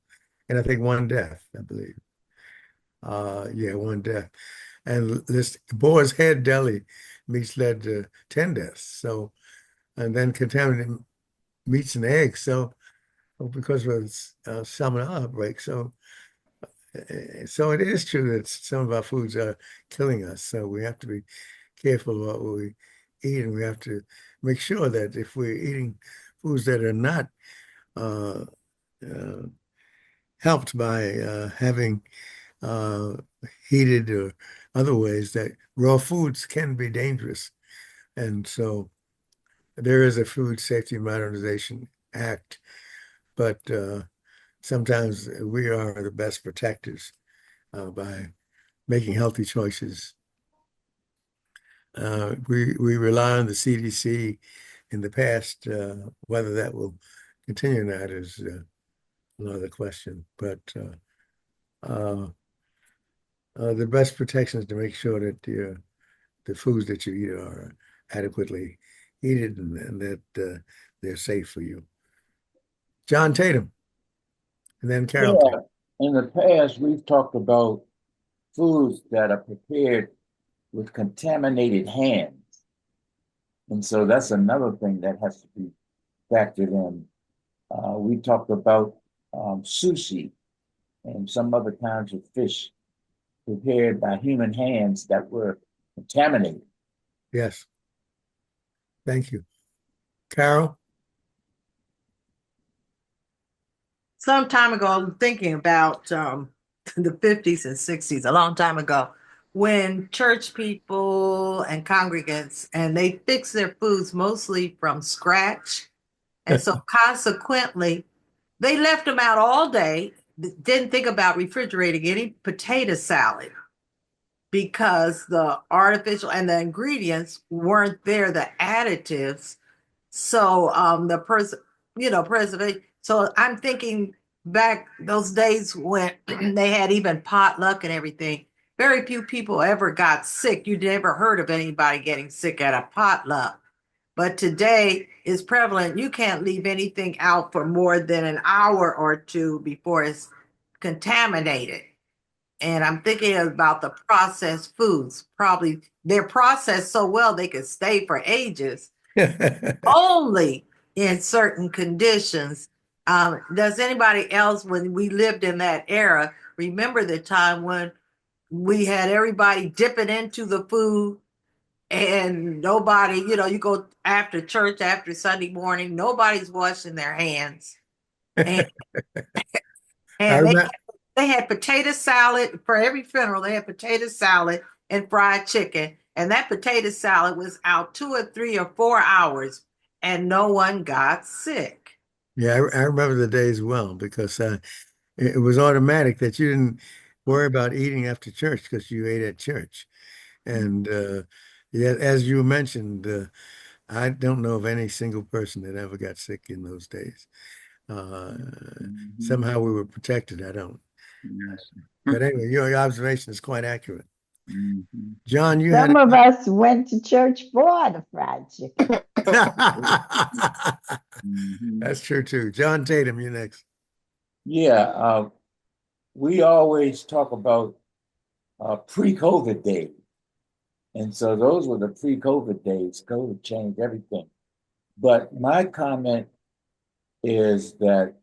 and I think one death, I believe. Yeah, one death. And this Boar's Head Deli meats led to 10 deaths. So, and then contaminated meats and eggs. So, because of a salmonella outbreak. So it is true that some of our foods are killing us. So we have to be careful about what we eat, and we have to make sure that if we're eating foods that are not uh, uh, helped by having uh, heated or other ways, that raw foods can be dangerous. And so there is a Food Safety Modernization Act, but sometimes we are the best protectors by making healthy choices. We rely on the CDC in the past. Whether that will continue or not is another question. But the best protection is to make sure that the foods that you eat are adequately heated and that they're safe for you. John Tatum, and then Carol. Yeah, in the past, we've talked about foods that are prepared with contaminated hands. And so that's another thing that has to be factored in. We talked about sushi and some other kinds of fish prepared by human hands that were contaminated. Yes. Thank you. Carol? Some time ago, I'm thinking about the 50s and 60s, a long time ago, when church people and congregants, and they fix their foods mostly from scratch. And so consequently, they left them out all day, didn't think about refrigerating any potato salad because the artificial and the ingredients weren't there, the additives. So the preservation. So I'm thinking back those days when they had even potluck and everything. Very few people ever got sick. You never heard of anybody getting sick at a potluck. But today is prevalent. You can't leave anything out for more than an hour or two before it's contaminated. And I'm thinking about the processed foods. Probably they're processed so well they could stay for ages, only in certain conditions. Does anybody else, when we lived in that era, remember the time when we had everybody dipping into the food and nobody, you go after church, after Sunday morning, nobody's washing their hands. And, and they had potato salad for every funeral. They had potato salad and fried chicken. And that potato salad was out 2 or 3 or 4 hours and no one got sick. Yeah, I remember the days well because it was automatic that you didn't worry about eating after church because you ate at church. And yet, as you mentioned, I don't know of any single person that ever got sick in those days. Somehow we were protected. I don't. Yes. But anyway, your observation is quite accurate. Mhm. John, you Some had of us went to church for the fried chicken. Mhm. That's true too. John Tatum, you next. Yeah, we always talk about pre-COVID days. And so those were the pre-COVID days. COVID changed everything. But my comment is that,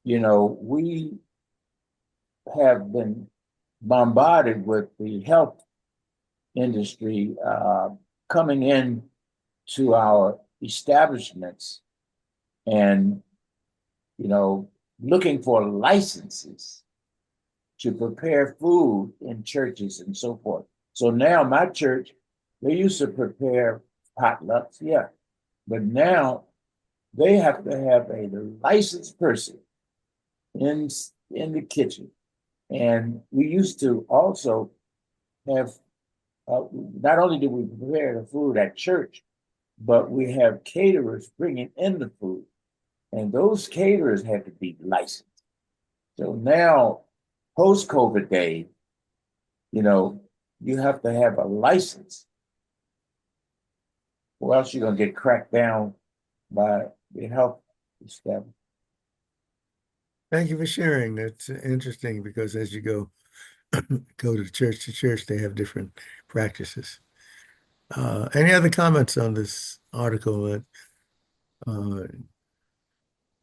we have been bombarded with the health industry coming in to our establishments and, looking for licenses to prepare food in churches and so forth. So now my church, they used to prepare potlucks, yeah, but now they have to have a licensed person in the kitchen. And we used to also have, not only do we prepare the food at church, but we have caterers bringing in the food. And those caterers had to be licensed. So now, post-COVID day, you have to have a license, or else you're going to get cracked down by the health establishment. Thank you for sharing. That's interesting because as you go to church, they have different practices. Any other comments on this article that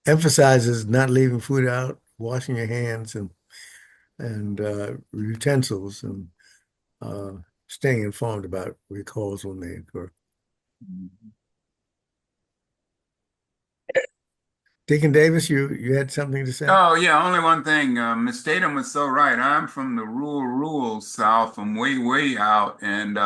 emphasizes not leaving food out, washing your hands and utensils, and staying informed about recalls when they occur? Deacon Davis, you had something to say? Oh, yeah, only one thing. Miss Tatum was so right. I'm from the rural South, from way, way out. And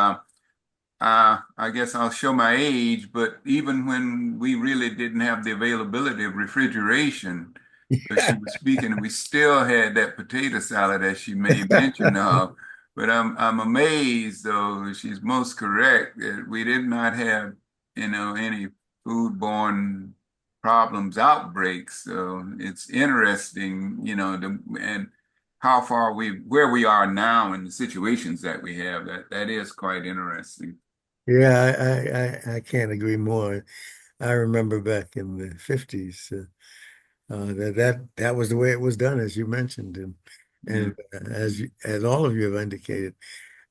I guess I'll show my age, but even when we really didn't have the availability of refrigeration, as she was speaking, we still had that potato salad as she made mention of. But I'm amazed, though, she's most correct that we did not have, any foodborne problems, outbreaks. So it's interesting, and how far where we are now in the situations that we have. That is quite interesting. Yeah, I can't agree more. I remember back in the 50s, that was the way it was done, as you mentioned, and as all of you have indicated,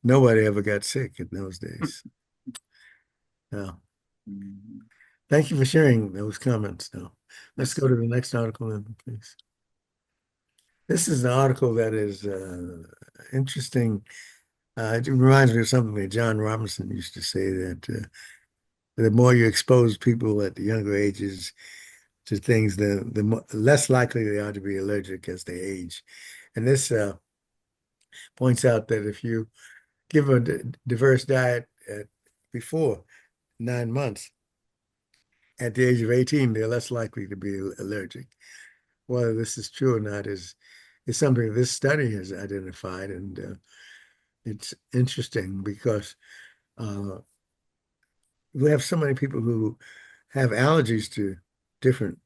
nobody ever got sick in those days. Yeah. Thank you for sharing those comments. Now, let's go to the next article, then, please. This is an article that is interesting. It reminds me of something that John Robinson used to say, that the more you expose people at the younger ages to things, the less likely they are to be allergic as they age. And this points out that if you give a diverse diet before 9 months, at the age of 18, they're less likely to be allergic. Whether this is true or not is something this study has identified, and it's interesting because we have so many people who have allergies to different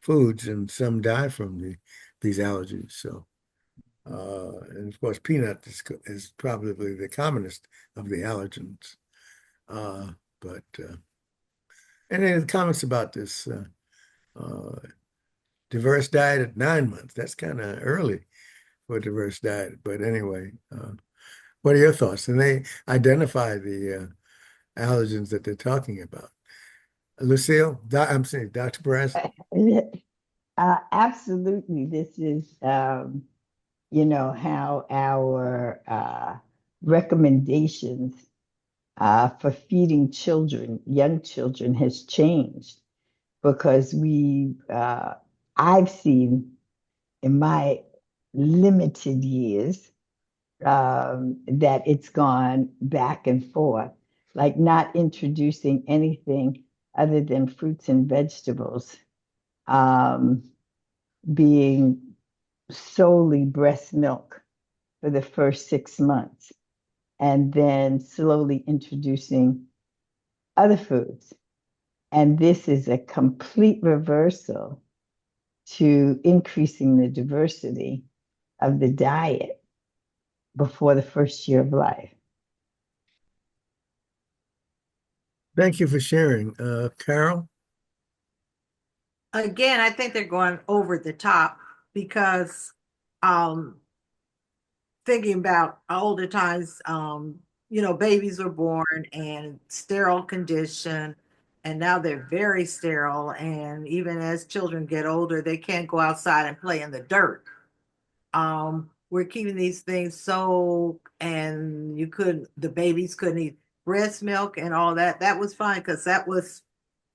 foods, and some die from these allergies. So, and of course, peanut is probably the commonest of the allergens. But any other comments about this diverse diet at 9 months? That's kind of early for a diverse diet. But anyway, what are your thoughts? And they identify the allergens that they're talking about. Lucille, I'm saying Dr. Perez. Absolutely. This is, how our recommendations for feeding children, young children, has changed because I've seen in my limited years that it's gone back and forth, like not introducing anything other than fruits and vegetables, um, being solely breast milk for the first 6 months, and then slowly introducing other foods. And this is a complete reversal to increasing the diversity of the diet before the first year of life. Thank you for sharing. Carol? Again, I think they're going over the top because thinking about older times, babies were born in sterile condition, and now they're very sterile. And even as children get older, they can't go outside and play in the dirt. We're keeping these things so, and the babies couldn't eat breast milk and all that. That was fine because that was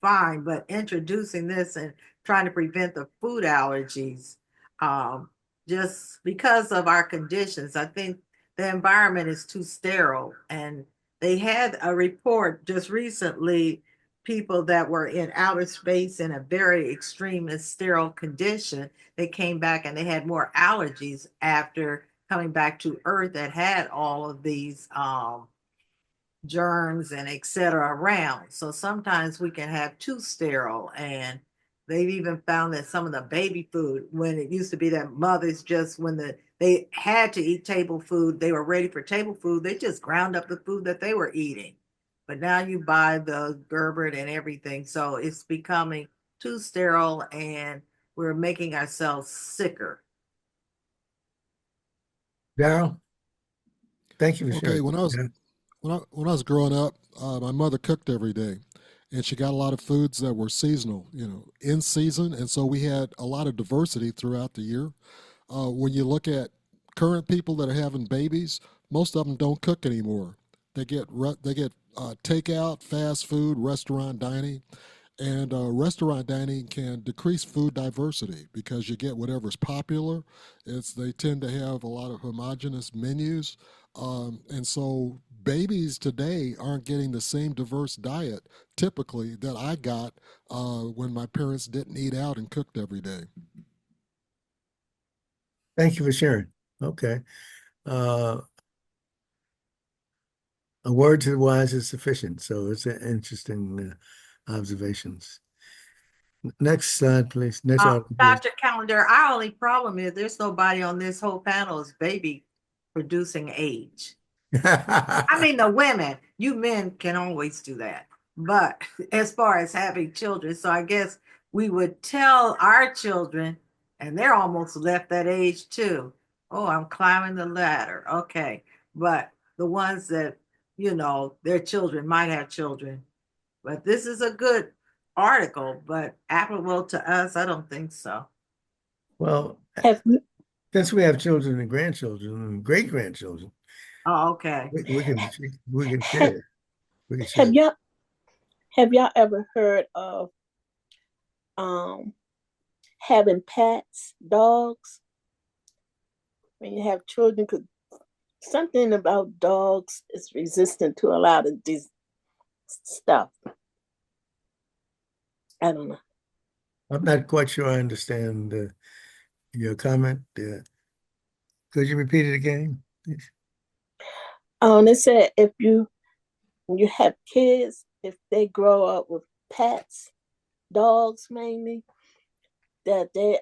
fine, but introducing this and trying to prevent the food allergies, um, just because of our conditions, I think the environment is too sterile. And they had a report just recently, people that were in outer space in a very extreme and sterile condition, they came back and they had more allergies after coming back to Earth that had all of these germs and et cetera around. So sometimes we can have too sterile. And they've even found that some of the baby food, when it used to be that mothers just, they had to eat table food, they were ready for table food, they just ground up the food that they were eating. But now you buy the Gerber and everything. So it's becoming too sterile and we're making ourselves sicker. Darryl, thank you for Okay, sharing. Yeah. when I was growing up, my mother cooked every day, and she got a lot of foods that were seasonal, in season, and so we had a lot of diversity throughout the year. When you look at current people that are having babies, most of them don't cook anymore. They get takeout, fast food, restaurant dining, and restaurant dining can decrease food diversity because you get whatever's popular. They tend to have a lot of homogenous menus, and so babies today aren't getting the same diverse diet typically that I got when my parents didn't eat out and cooked every day. Thank you for sharing. Okay. Uh, a word to the wise is sufficient. So it's an interesting observations. Next slide, please. Next article, please. Dr. Calendar, our only problem is there's nobody on this whole panel is baby producing age. I mean, the women, you men can always do that. But as far as having children, so I guess we would tell our children, and they're almost left that age too. Oh, I'm climbing the ladder. Okay. But the ones that, their children might have children. But this is a good article, but applicable to us, I don't think so. Well, Have since we have children and grandchildren and great grandchildren, Oh, okay. we can have, share. We can have share. y'all ever heard of having pets, dogs? When you have children, because something about dogs is resistant to a lot of this stuff. I don't know. I'm not quite sure I understand your comment. Could you repeat it again, please? They said when you have kids, if they grow up with pets, dogs mainly, that they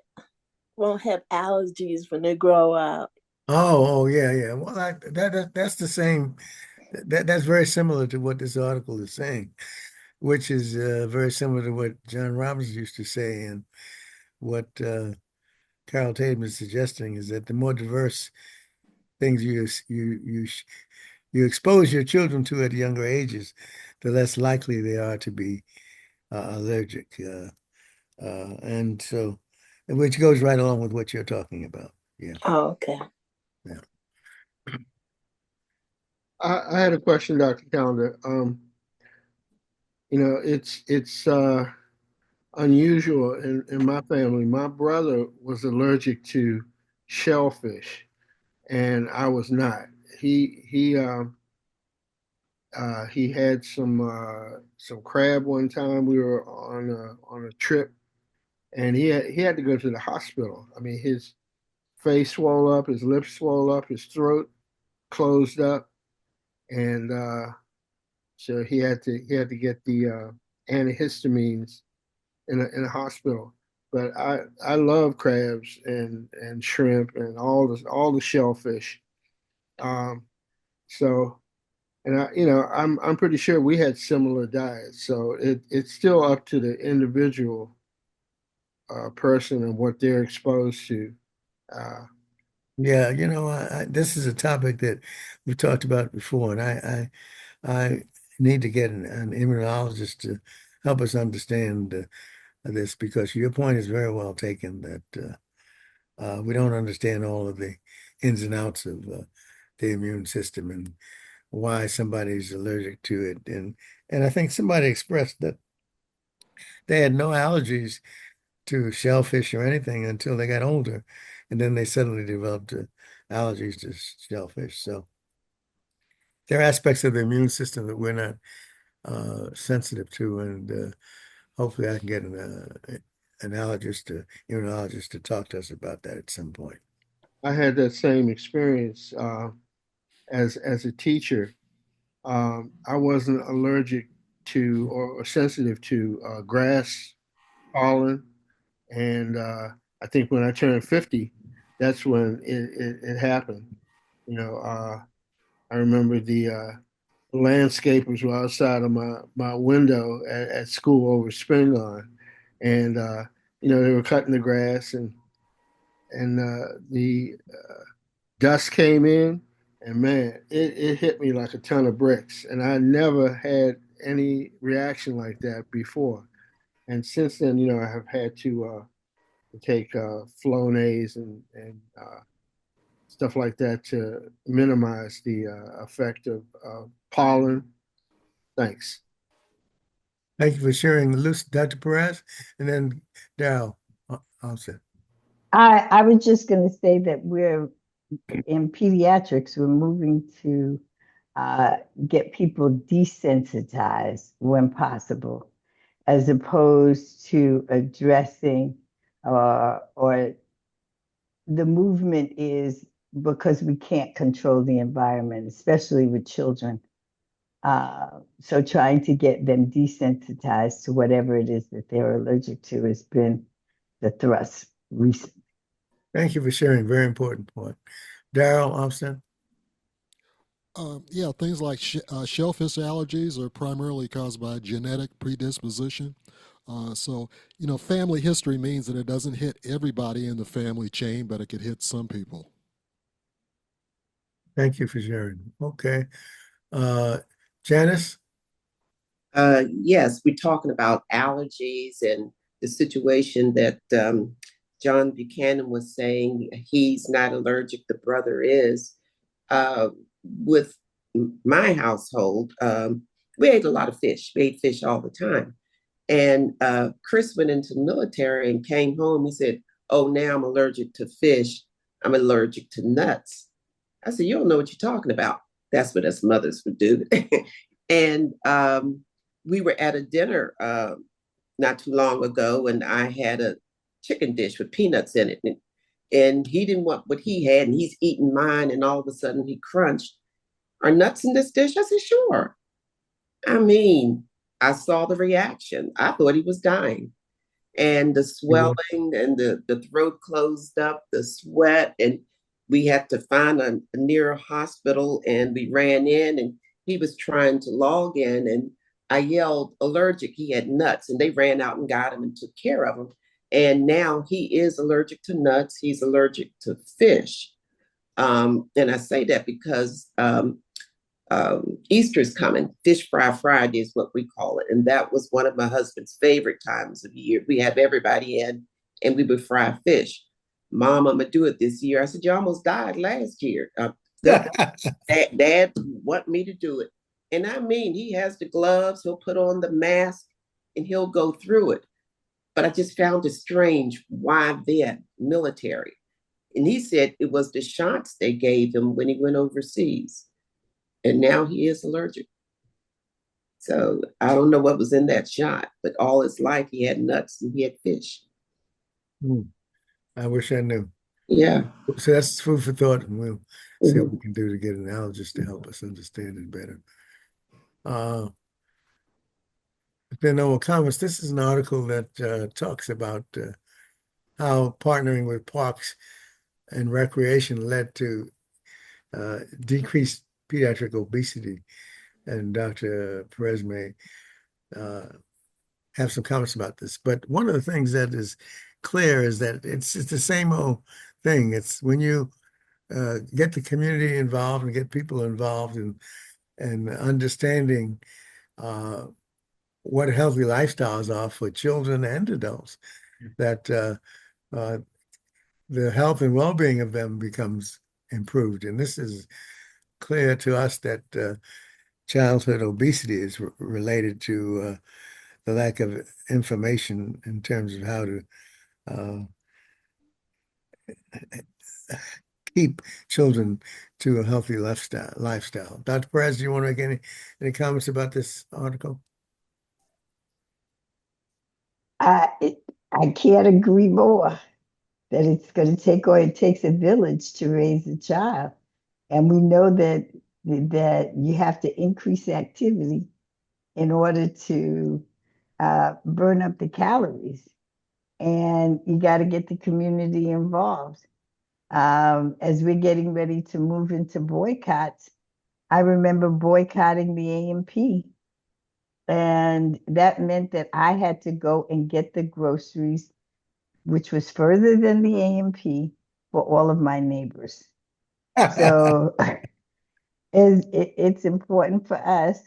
won't have allergies when they grow up. Oh, yeah, yeah. Well, that's the same. That's very similar to what this article is saying, which is very similar to what John Robbins used to say, and what Carol Tatum is suggesting is that the more diverse things you expose your children to at younger ages, the less likely they are to be allergic. And so, which goes right along with what you're talking about. Yeah, Oh, okay. yeah. I had a question, Dr. Calendar. It's unusual in my family. My brother was allergic to shellfish, and I was not. He had some crab one time. We were on a trip, and he had to go to the hospital. I mean, his face swelled up, his lips swelled up, his throat closed up, and so he had to get the antihistamines in a hospital. But I love crabs and shrimp and all the shellfish. Um, so and I'm pretty sure we had similar diets. So it's still up to the individual person and what they're exposed to. Uh, Yeah, this is a topic that we've talked about before, and I need to get an immunologist to help us understand this because your point is very well taken that we don't understand all of the ins and outs of the immune system and why somebody's allergic to it. And I think somebody expressed that they had no allergies to shellfish or anything until they got older, and then they suddenly developed allergies to shellfish. So there are aspects of the immune system that we're not sensitive to, and hopefully I can get an allergist, immunologist to talk to us about that at some point. I had that same experience as a teacher. I wasn't allergic to or sensitive to grass pollen, and I think when I turned 50, that's when it happened. You know, I remember the landscapers were outside of my window at school over spring on, and they were cutting the grass, and the dust came in, and man, it hit me like a ton of bricks, and I never had any reaction like that before. And since then, I have had to take Flonase and stuff like that to minimize the effect of pollen. Thanks. Thank you for sharing, Dr. Perez, and then Darryl. I'll say. I was just going to say that we're in pediatrics, we're moving to get people desensitized when possible, as opposed to addressing or the movement is because we can't control the environment, especially with children. So trying to get them desensitized to whatever it is that they're allergic to has been the thrust recently. Thank you for sharing. Very important point. Darryl Austin. Yeah, things like shellfish allergies are primarily caused by genetic predisposition. Family history means that it doesn't hit everybody in the family chain, but it could hit some people. Thank you for sharing. Okay. Janice? Yes, we're talking about allergies and the situation that John Buchanan was saying he's not allergic, the brother is. With my household, we ate a lot of fish. We ate fish all the time. And Chris went into the military and came home. He said, "Oh, now I'm allergic to fish. I'm allergic to nuts." I said, "You don't know what you're talking about." That's what us mothers would do. And we were at a dinner not too long ago, and I had a chicken dish with peanuts in it. And he didn't want what he had, and he's eating mine, and all of a sudden he crunched, "Are nuts in this dish?" I said, "Sure." I mean, I saw the reaction. I thought he was dying. And the swelling and the throat closed up, the sweat, and we had to find a near hospital, and we ran in, and he was trying to log in, and I yelled allergic. He had nuts, and they ran out and got him and took care of him. And now he is allergic to nuts. He's allergic to fish. And I say that because Easter is coming. Fish Fry Friday is what we call it. And that was one of my husband's favorite times of year. We have everybody in and we would fry fish. "Mom, I'm going to do it this year." I said, "You almost died last year." Dad want me to do it. And I mean, he has the gloves, he'll put on the mask, and he'll go through it. But I just found it strange. Why then? Military. And he said it was the shots they gave him when he went overseas. And now he is allergic. So I don't know what was in that shot, but all his life he had nuts and he had fish. I wish I knew. Yeah. So that's food for thought, and we'll see what Mhm. we can do to get an allergist to help us understand it better. If there are no more comments, this is an article that talks about how partnering with parks and recreation led to decreased pediatric obesity. And Dr. Perez may have some comments about this. But one of the things that is clear is that it's the same old thing. It's when you get the community involved and get people involved and understanding what healthy lifestyles are for children and adults, that the health and well-being of them becomes improved. And this is clear to us that childhood obesity is related to the lack of information in terms of how to uh, keep children to a healthy lifestyle. Dr. Perez, do you want to make any comments about this article? I can't agree more that it's going to take, or it takes a village to raise a child. And we know that you have to increase activity in order to burn up the calories. And you got to get the community involved. As we're getting ready to move into boycotts, I remember boycotting the A&P, and that meant that I had to go and get the groceries, which was further than the A&P, for all of my neighbors. So it's important for us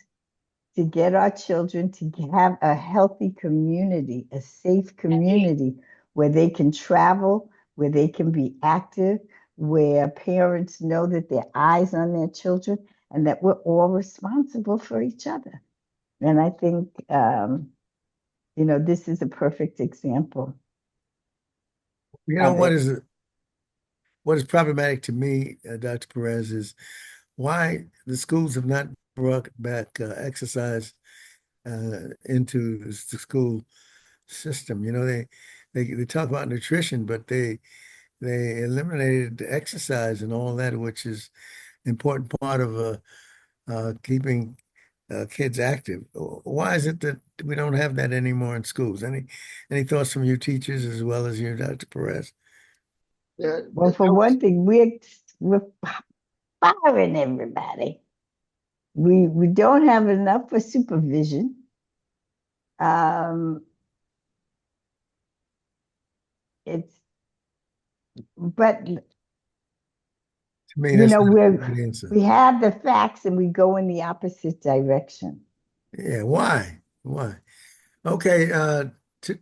to get our children to have a healthy community, a safe community where they can travel, where they can be active, where parents know that their eyes on their children, and that we're all responsible for each other. And I think, this is a perfect example of What it. is problematic to me, Dr. Perez, is why the schools have not brought back exercise into the school system. They talk about nutrition, but they eliminated the exercise and all that, which is important part of keeping kids active. Why is it that we don't have that anymore in schools? Any thoughts from you teachers as well as you, Dr. Perez? Yeah, Well, for one thing, we're firing everybody. We don't have enough for supervision. Um, it's but To me, that's not a good answer. we have the facts and we go in the opposite direction. Yeah, why? Why? Okay, two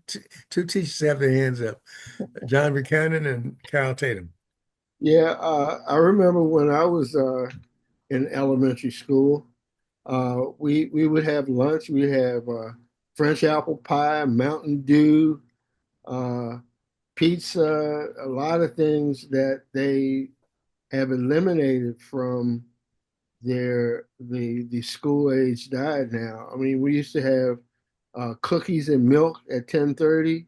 teachers have their hands up. John Buchanan and Carol Tatum. yeah. I remember when I was in elementary school, we would have lunch. We have French apple pie, Mountain Dew, uh, pizza, a lot of things that they have eliminated from the school age diet now. I mean, we used to have cookies and milk at 10:30,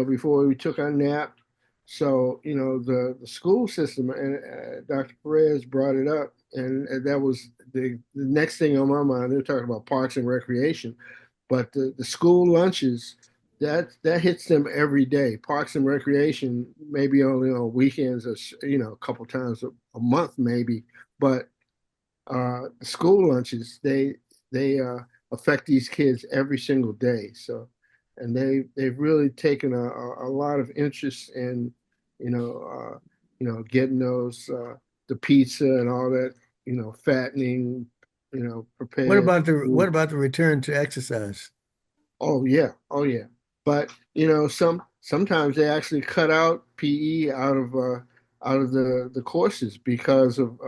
before we took our nap. So, the school system, and Dr. Perez brought it up, and that was the next thing on my mind. They're talking about parks and recreation, but the school lunches, that hits them every day. Parks and recreation, maybe only on weekends, or a couple times a month, maybe, but school lunches, they affect these kids every single day. So, and they've really taken a lot of interest in getting those the pizza and all that, fattening, prepared What food. about the return to exercise? Oh yeah, oh yeah. But sometimes they actually cut out PE out of the courses because of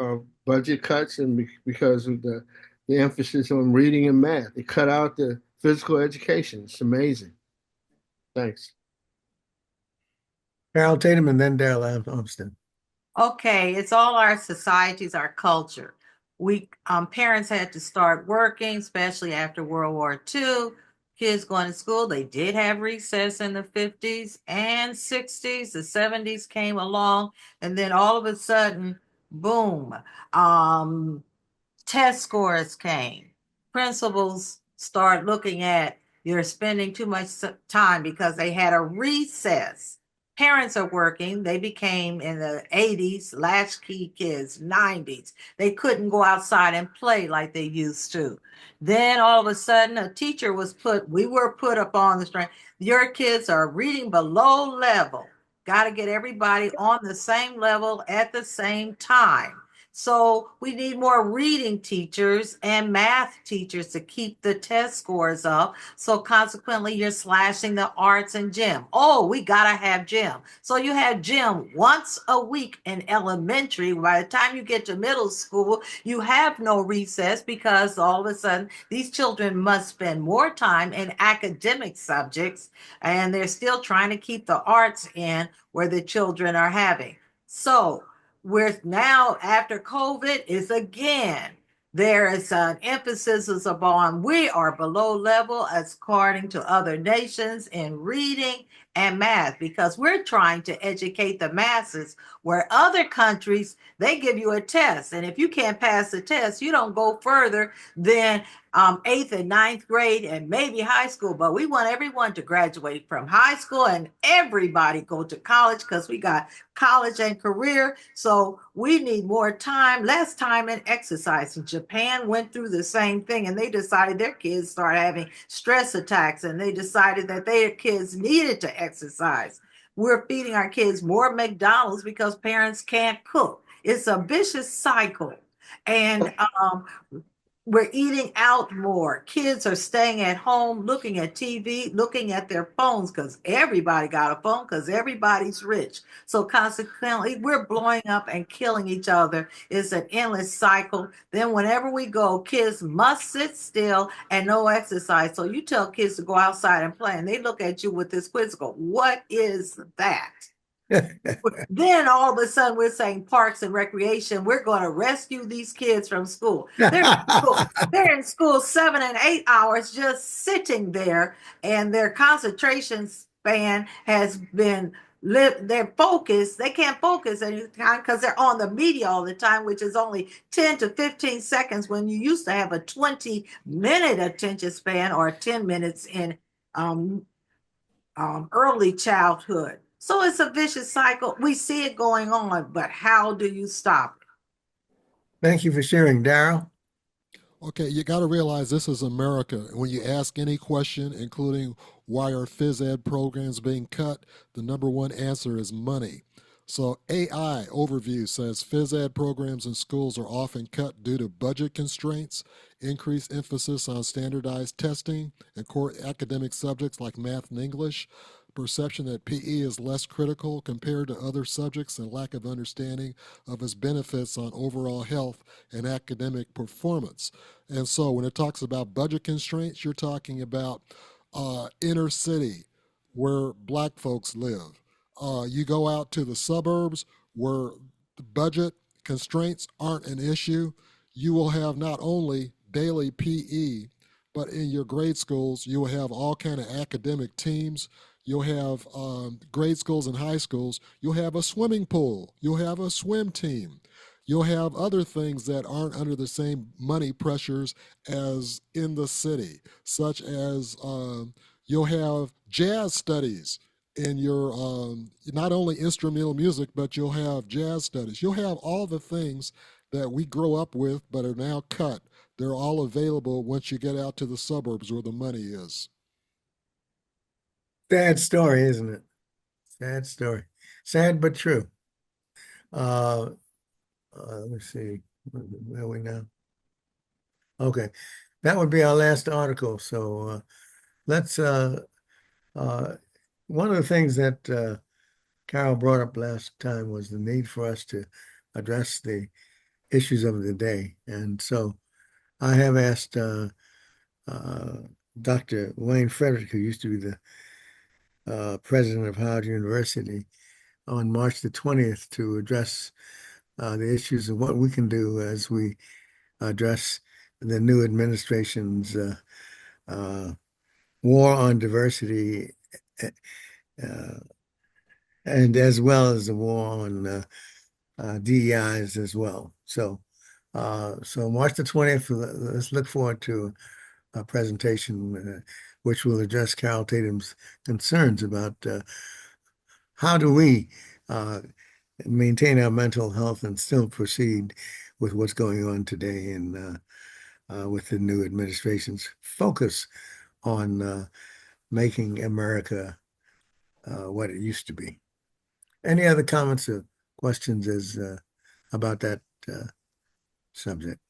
budget cuts and because of the emphasis on reading and math. They cut out the physical education. It's amazing. Thanks. Carol Tatum and then Darryl Armistead. Okay, it's all our societies, our culture. We parents had to start working, especially after World War II. Kids going to school, they did have recess in the 50s and 60s. The 70s came along, and then all of a sudden, boom, test scores came. Principals start looking at you're spending too much time because they had a recess. Parents are working. They became in the 80s, latchkey kids, 90s. They couldn't go outside and play like they used to. Then all of a sudden, a teacher we were put up on the strength. Your kids are reading below level. got to get everybody on the same level at the same time. So we need more reading teachers and math teachers to keep the test scores up. So consequently, you're slashing the arts and gym. Oh, we gotta have gym. So you have gym once a week in elementary. By the time you get to middle school, you have no recess because all of a sudden these children must spend more time in academic subjects, and they're still trying to keep the arts in where the children are having. So we're now after COVID is again there is an emphasis is upon we are below level as according to other nations in reading and math because we're trying to educate the masses where other countries they give you a test, and if you can't pass the test you don't go further than eighth and ninth grade and maybe high school. But we want everyone to graduate from high school and everybody go to college because we got college and career. So we need more time, less time in exercise. And Japan went through the same thing, and they decided their kids started having stress attacks, and they decided that their kids needed to exercise. We're feeding our kids more McDonald's because parents can't cook. It's a vicious cycle. And we're eating out more. Kids are staying at home, looking at TV, looking at their phones because everybody got a phone because everybody's rich. So consequently, we're blowing up and killing each other. It's an endless cycle. Then whenever we go, kids must sit still and no exercise. So you tell kids to go outside and play, and they look at you with this quizzical. What is that? Then all of a sudden we're saying parks and recreation. We're going to rescue these kids from school. They're in school 7 and 8 hours just sitting there, and their concentration span has been their focus. They can't focus anytime because they're on the media all the time, which is only 10 to 15 seconds when you used to have a 20-minute attention span or 10 minutes in early childhood. So it's a vicious cycle. We see it going on, but how do you stop it? Thank you for sharing, Darryl. Okay, you got to realize this is America. When you ask any question, including why are phys ed programs being cut, the number one answer is money. So AI overview says phys ed programs in schools are often cut due to budget constraints, increased emphasis on standardized testing and core academic subjects like math and English, perception that PE is less critical compared to other subjects, and lack of understanding of its benefits on overall health and academic performance. And so when it talks about budget constraints, you're talking about inner city where black folks live. You go out to the suburbs where the budget constraints aren't an issue. You will have not only daily PE, but in your grade schools, you will have all kind of academic teams. You'll have grade schools and high schools. You'll have a swimming pool. You'll have a swim team. You'll have other things that aren't under the same money pressures as in the city, such as you'll have jazz studies in your not only instrumental music, but you'll have jazz studies. You'll have all the things that we grow up with but are now cut. They're all available once you get out to the suburbs where the money is. Sad story, isn't it? Sad story. Sad but true. Let me see. Where are we now? Okay. That would be our last article. So let's one of the things that Carol brought up last time was the need for us to address the issues of the day. And so I have asked Dr. Wayne Frederick, who used to be the president of Howard University, on March the 20th to address the issues of what we can do as we address the new administration's war on diversity, and as well as the war on DEIs as well. So, so March the 20th, let's look forward to a presentation which will address Carol Tatum's concerns about how do we maintain our mental health and still proceed with what's going on today and with the new administration's focus on making America what it used to be. Any other comments or questions as about that subject?